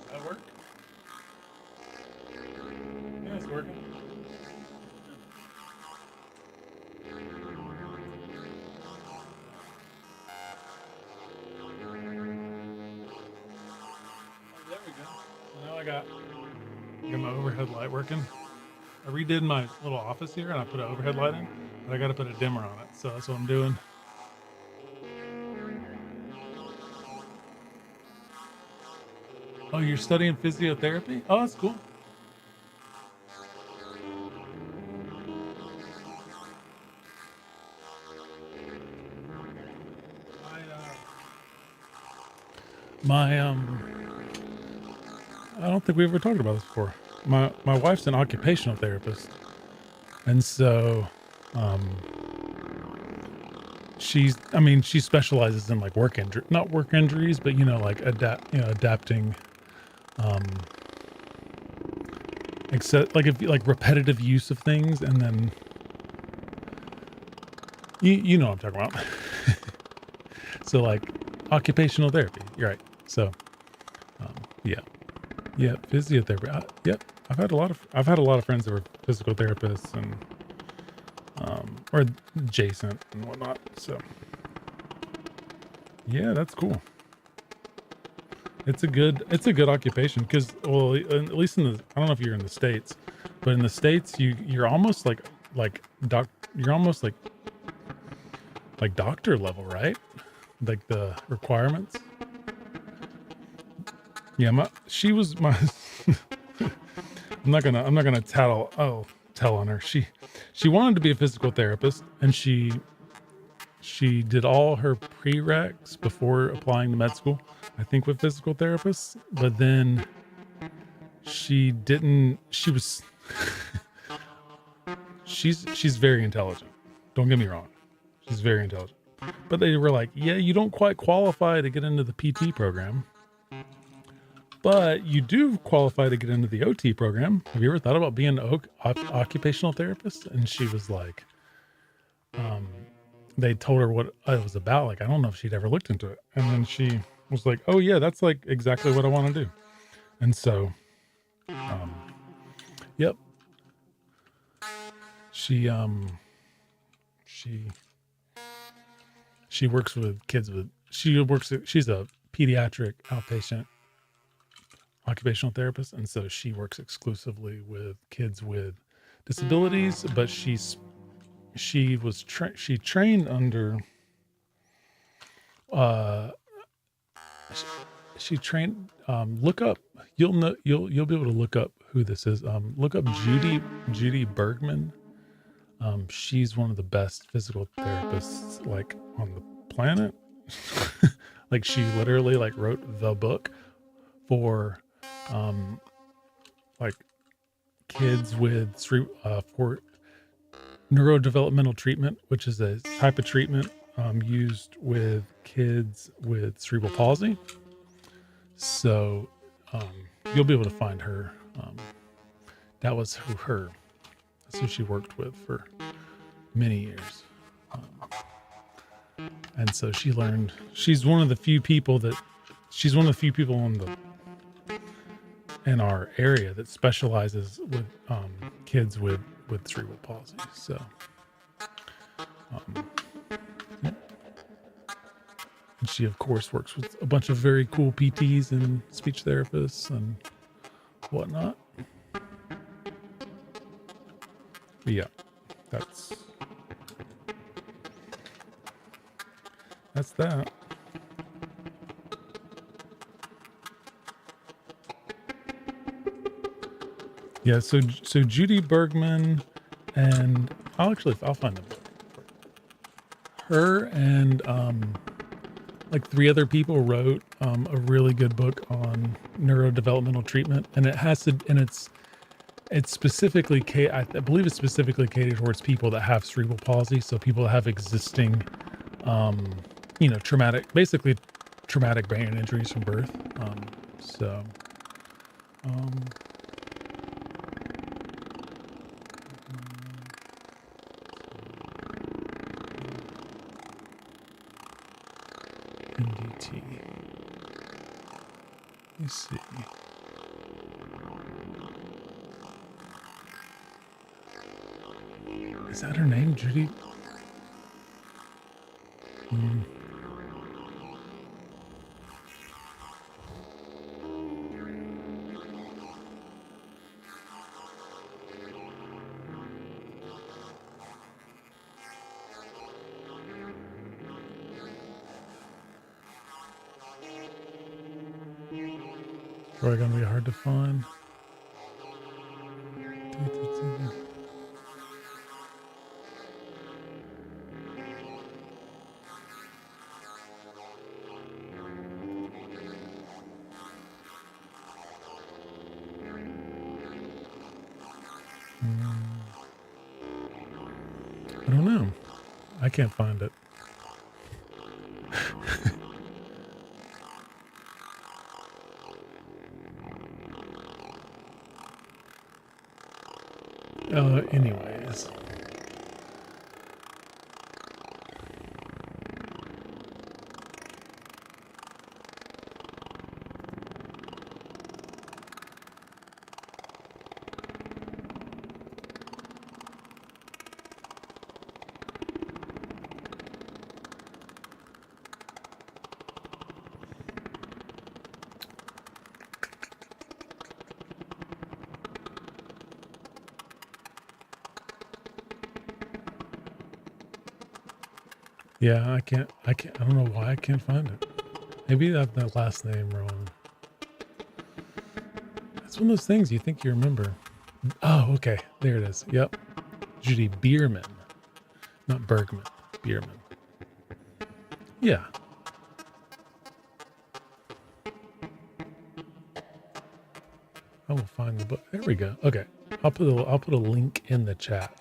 Does that work? Yeah, it's working. There we go. So now I got my overhead light working. I redid my little office here and I put an overhead light in, but I got to put a dimmer on it. So that's what I'm doing. Oh, you're studying physiotherapy? Oh, that's cool. My I don't think we ever talked about this before. My wife's an occupational therapist, and so she specializes in like not work injuries, but like adapting, except like if like repetitive use of things, and then you know what I'm talking about. So like occupational therapy, you're right. So yeah, physiotherapy. Yep, I've had a lot of friends that were physical therapists and or adjacent and whatnot. So yeah, that's cool. It's a good occupation because, well, at least I don't know if you're in the States, but in the States you're almost you're almost like doctor level, right? Like the requirements. Yeah, she was my. I'm not gonna tell on her. She wanted to be a physical therapist, and she did all her prereqs before applying to med school, I think, with physical therapists, but then she didn't. She was. She's very intelligent. Don't get me wrong. She's very intelligent. But they were like, yeah, you don't quite qualify to get into the PT program, but you do qualify to get into the OT program. Have you ever thought about being an occupational therapist? And she was like, they told her what it was about. Like, I don't know if she'd ever looked into it. And then was like, oh yeah, that's like exactly what I want to do. And so, um, yep, she, she, she works with kids with, she's a pediatric outpatient occupational therapist. And so she works exclusively with kids with disabilities, but she trained under, uh, she trained, look up, you'll be able to look up who this is. Look up Judy Bergman. She's one of the best physical therapists like on the planet. Like she literally like wrote the book for um like kids with for neurodevelopmental treatment, which is a type of treatment used with kids with cerebral palsy. So um, you'll be able to find her. That was that's who she worked with for many years. And so she's one of the few people in our area that specializes with kids with cerebral palsy. So, yeah. And she of course works with a bunch of very cool PTs and speech therapists and whatnot. But yeah, that's that. Yeah, so Judy Bergman, and I'll find them. Her and like 3 other people wrote a really good book on neurodevelopmental treatment, and it's specifically I believe it's specifically catered towards people that have cerebral palsy, so people that have existing basically traumatic brain injuries from birth. So um NDT. Let me see. Is that her name, Judy? Probably gonna be hard to find. I don't know. I can't find it. Anyways. Yeah, I can't, I don't know why I can't find it. Maybe I have that last name wrong. It's one of those things you think you remember. Oh, okay. There it is. Yep. Judy Bierman. Not Bergman. Bierman. Yeah. I will find the book. There we go. Okay. I'll put a link in the chat.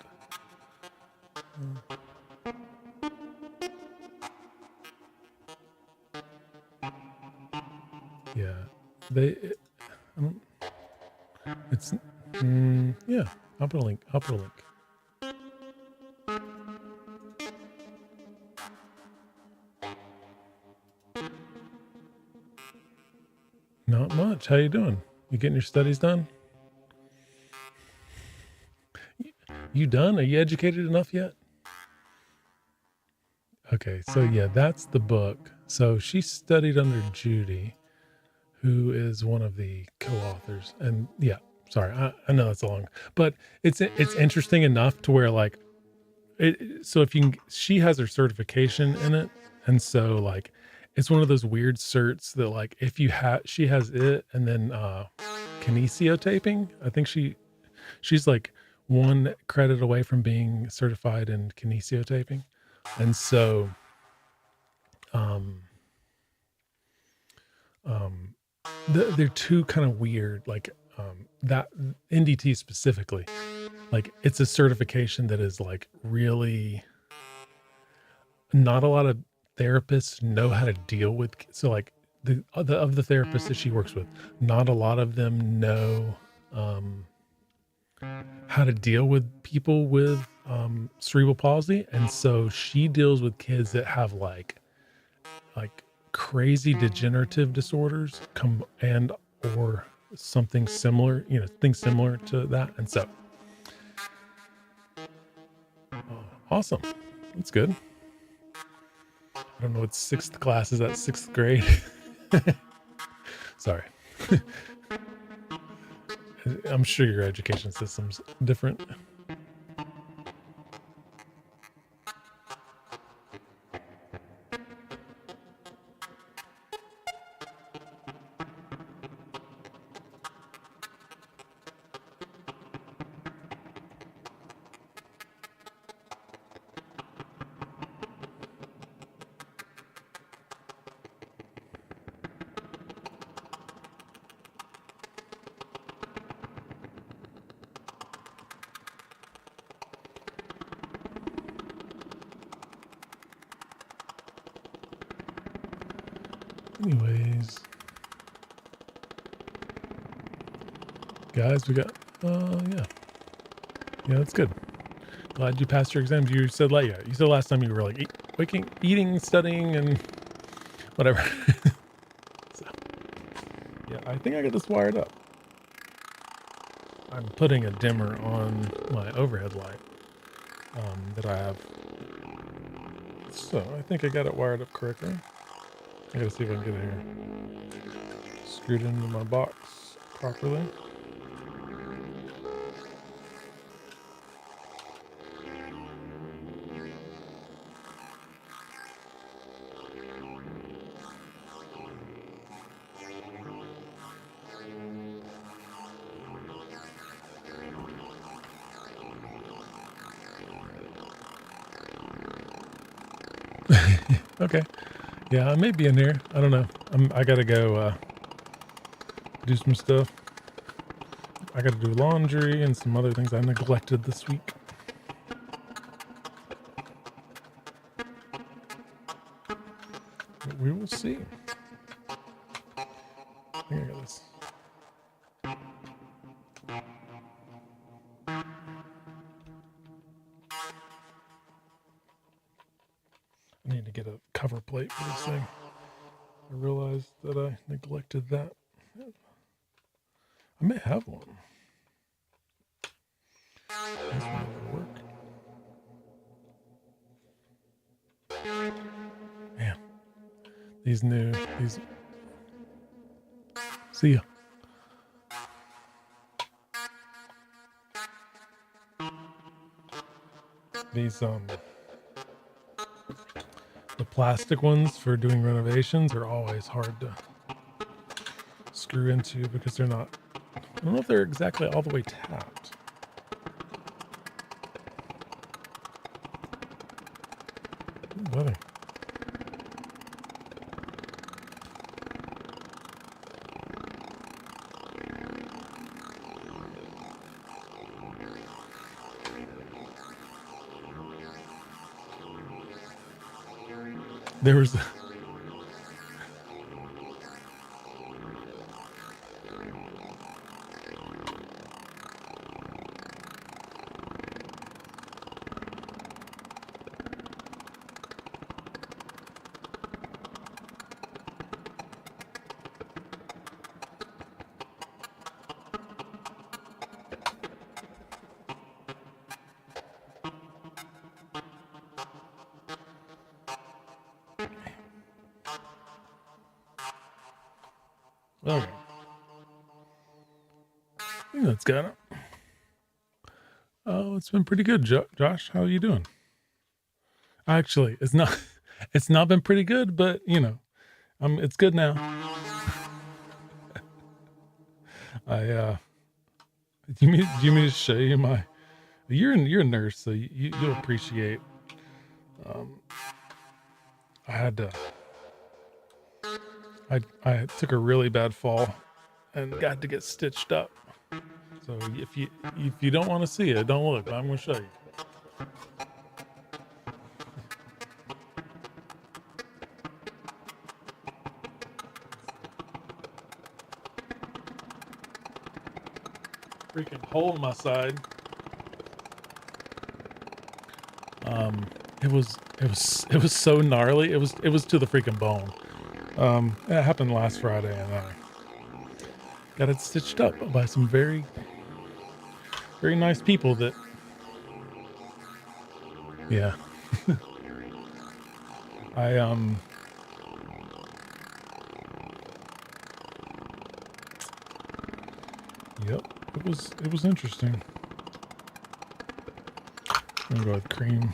Yeah. I don't, it's, yeah. I'll put a link. Not much. How you doing? You getting your studies done? You done? Are you educated enough yet? Okay, so yeah, that's the book. So she studied under Judy, who is one of the co-authors. And yeah, sorry, I know it's long, but it's interesting enough to where like so if you can, she has her certification in it, and so like it's one of those weird certs that like if you have she has it and then kinesiotaping. I think she's like one credit away from being certified in kinesiotaping, and so um um they're two kind of weird like that NDT specifically, like it's a certification that is like really not a lot of therapists know how to deal with. So like the of the therapists that she works with, not a lot of them know um how to deal with people with cerebral palsy, and so she deals with kids that have like crazy degenerative disorders come and or something similar, things similar to that. And so awesome, that's good. I don't know what sixth class is, that sixth grade. Sorry. I'm sure your education system's different. Anyways, guys, we got yeah, that's good. Glad you passed your exams. You said like, yeah, you said last time you were like eating, studying, and whatever. So yeah, I think I got this wired up. I'm putting a dimmer on my overhead light that I have, so I think I got it wired up correctly. I gotta see if I can get it here screwed into my box properly. Okay. Yeah, I may be in here. I don't know. I gotta go do some stuff. I gotta do laundry and some other things I neglected this week. But we will see. I think I got this. I need to get a cover plate for this thing. I realized that I neglected that. I may have one. This might work. Man, these see ya. These the plastic ones for doing renovations are always hard to screw into because they're not, I don't know if they're exactly all the way tapped. Ooh, buddy. There was Well, I think that's got it. Oh, it's been pretty good, Josh. How are you doing? Actually, it's not. It's not been pretty good, but it's good now. I do you mean to show you my? You're a nurse, so you'll appreciate. Um, I had to. I took a really bad fall and got to get stitched up. So if you don't want to see it, don't look. I'm gonna show you. Freaking hole in my side. Um, it was so gnarly. It was to the freaking bone. It happened last Friday, and I got it stitched up by some very very nice people. That yeah, I yep. It was interesting. I'm gonna go with cream.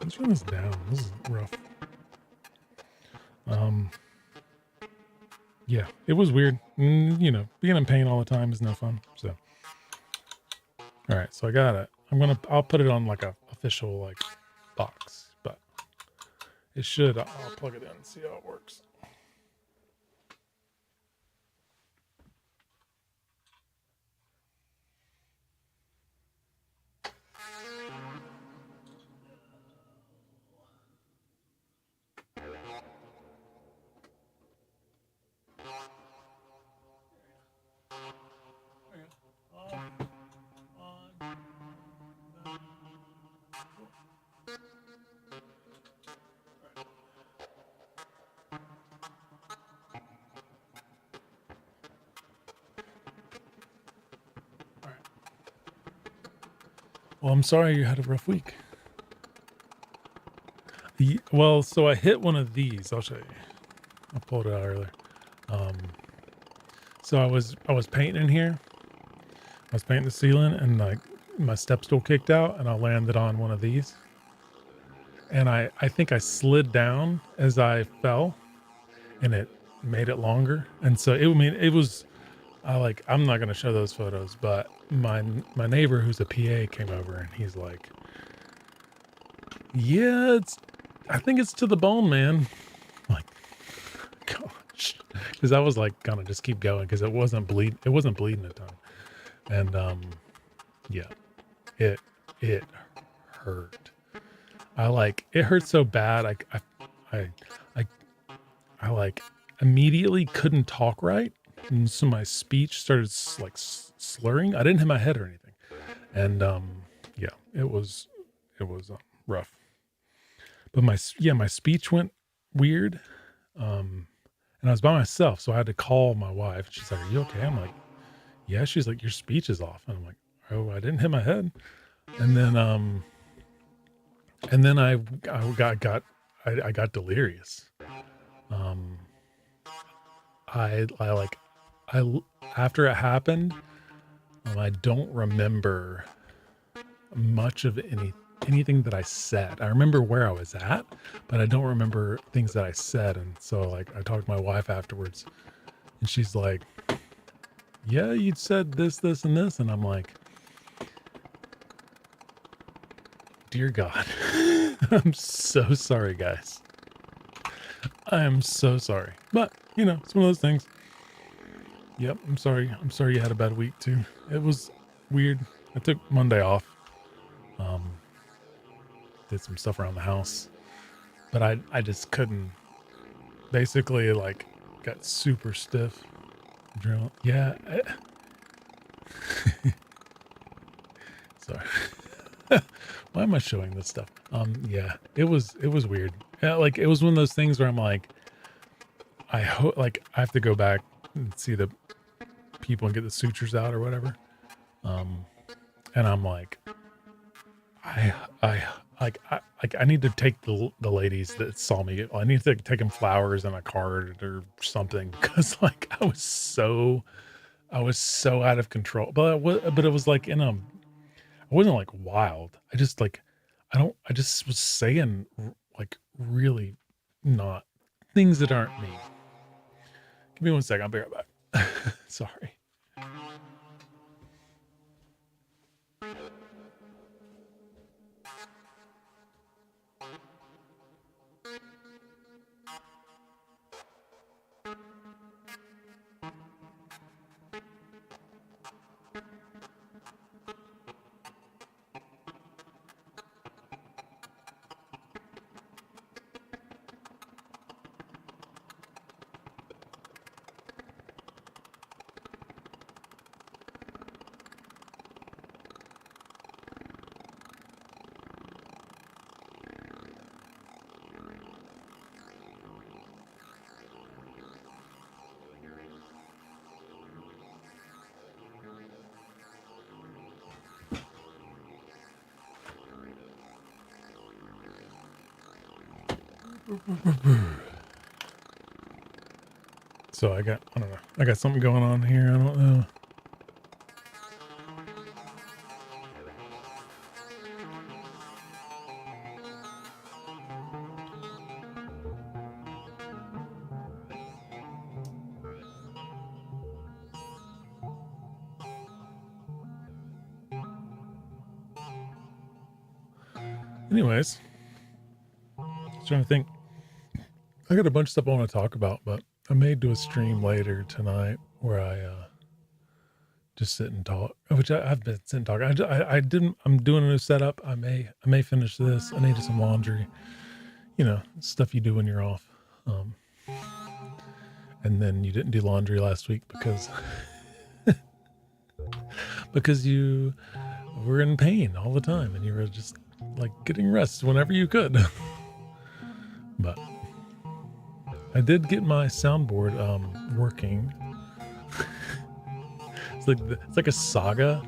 Let's run this down. This is rough. Yeah, it was weird. Being in pain all the time is no fun. So, all right, so I got it. I'll put it on like a official like box, but it should. I'll plug it in and see how it works. Well, I'm sorry you had a rough week. Well, so I hit one of these. I'll show you. I pulled it out earlier. Um, so I was painting in here. I was painting the ceiling, and like my step stool kicked out, and I landed on one of these. And I think I slid down as I fell, and it made it longer. And so it was. I'm not gonna show those photos, but my neighbor who's a PA came over, and he's like, "Yeah, I think it's to the bone, man." I'm like, gosh, because I was like gonna just keep going because it wasn't bleeding a ton, and yeah, it hurt. It hurt so bad. I I I like immediately couldn't talk right, and so my speech started slurring. I didn't hit my head or anything, and yeah, it was rough. But my speech went weird, and I was by myself, so I had to call my wife. She's like, "Are you okay?" I'm like, "Yeah." She's like, "Your speech is off," and I'm like, "Oh, I didn't hit my head." And then I got delirious. Um, I like after it happened, I don't remember much of anything that I said. I remember where I was at, but I don't remember things that I said. And so like I talked to my wife afterwards, and she's like, "Yeah, you said this, this, and this," and I'm like, "Dear God, I'm so sorry, guys. I am so sorry." But it's one of those things. Yep, I'm sorry. I'm sorry you had a bad week too. It was weird. I took Monday off. Um, did some stuff around the house, but I just couldn't. Basically, like, got super stiff. Adrenaline. Yeah. Sorry. Why am I showing this stuff? Yeah, it was weird. Yeah, like it was one of those things where I'm like, I hope like I have to go back and see the people and get the sutures out or whatever. And I'm like, I I need to take the ladies that saw me. I need to take them flowers and a card or something because like I was so out of control. But it was like I wasn't like wild. I just like I just was saying like really not things that aren't me. Give me one second. I'll be right back. Sorry. So I don't know. I got something going on here. I don't know. Anyways, I was trying to think. I got a bunch of stuff I want to talk about, but I may do a stream later tonight where I just sit and talk, which I've been sitting and talking. I didn't. I'm doing a new setup. I may finish this. I needed some laundry. You know, stuff you do when you're off. And then you didn't do laundry last week because you were in pain all the time and you were just like getting rest whenever you could. But I did my soundboard working. It's like a saga.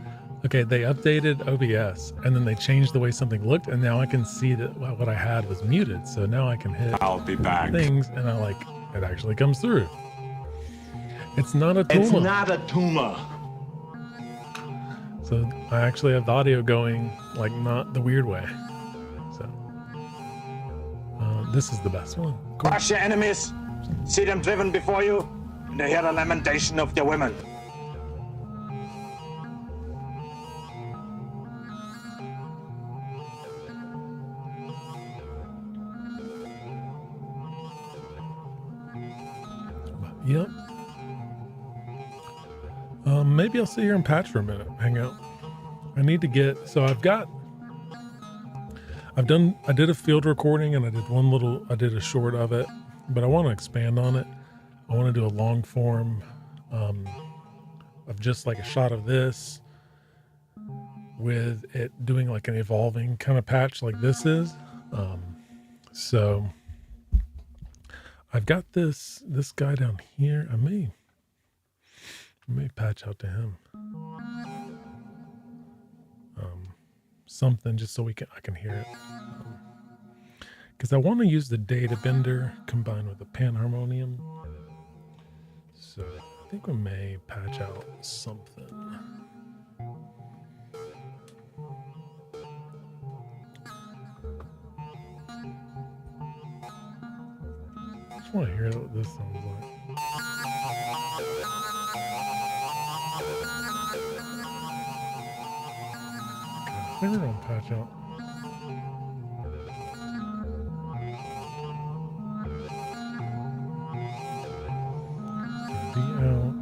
Okay, they updated OBS and then they changed the way something looked, and now I can see that what I had was muted. So now I can hit I'll be back. things, and it actually comes through. It's not a tumor. It's not a tumor. So I actually have the audio going, like not the weird way. So this is the best one. Cool. Crush your enemies, see them driven before you, and hear the lamentation of their women. Yep. Maybe I'll sit here and patch for a minute, hang out. I need to get, so I did a field recording and I did a short of it, but I want to expand on it. I want to do a long form of just like a shot of this with it doing like an evolving kind of patch like this is. So I've got this guy down here. I may patch out to him something just so I can hear it, because I want to use the data bender combined with the panharmonium. So I think we may patch out something. I just want to hear what this sounds like. I think we're gonna patch out. D out.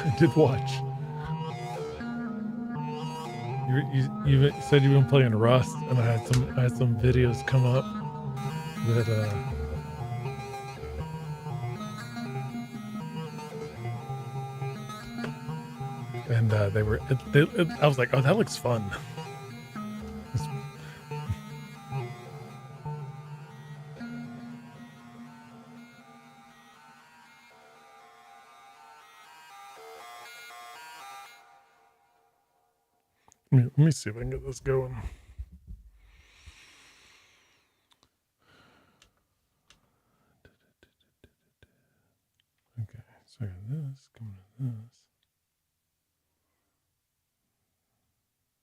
I did watch. You said you've been playing Rust, and I had some videos come up that they were. I was like, oh, that looks fun. Let me see if I can get this going. Okay, so I got this coming to this.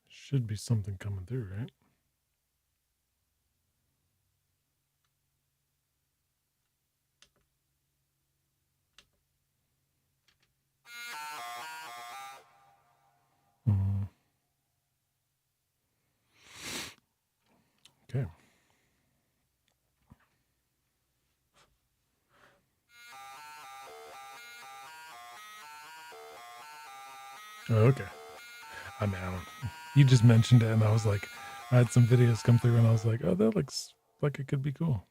Should be something coming through, right? Okay. Oh, okay. I mean, you just mentioned it, and I was like, I had some videos come through, and I was like, oh, that looks like it could be cool.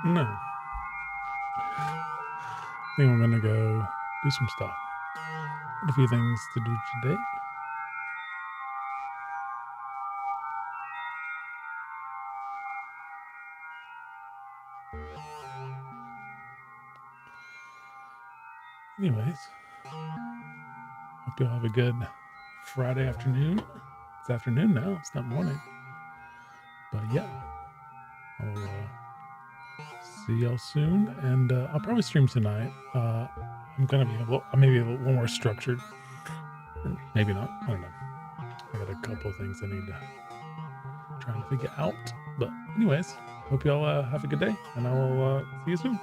No. I think I'm gonna go do some stuff. Got a few things to do today. Anyways, hope you all have a good Friday afternoon. It's afternoon now, it's not morning. But yeah, I'll see y'all soon, and I'll probably stream tonight. I'm gonna be maybe a little more structured, maybe not. I don't know. I got a couple things I need to try and figure out. But anyways, hope y'all have a good day, and I will see you soon.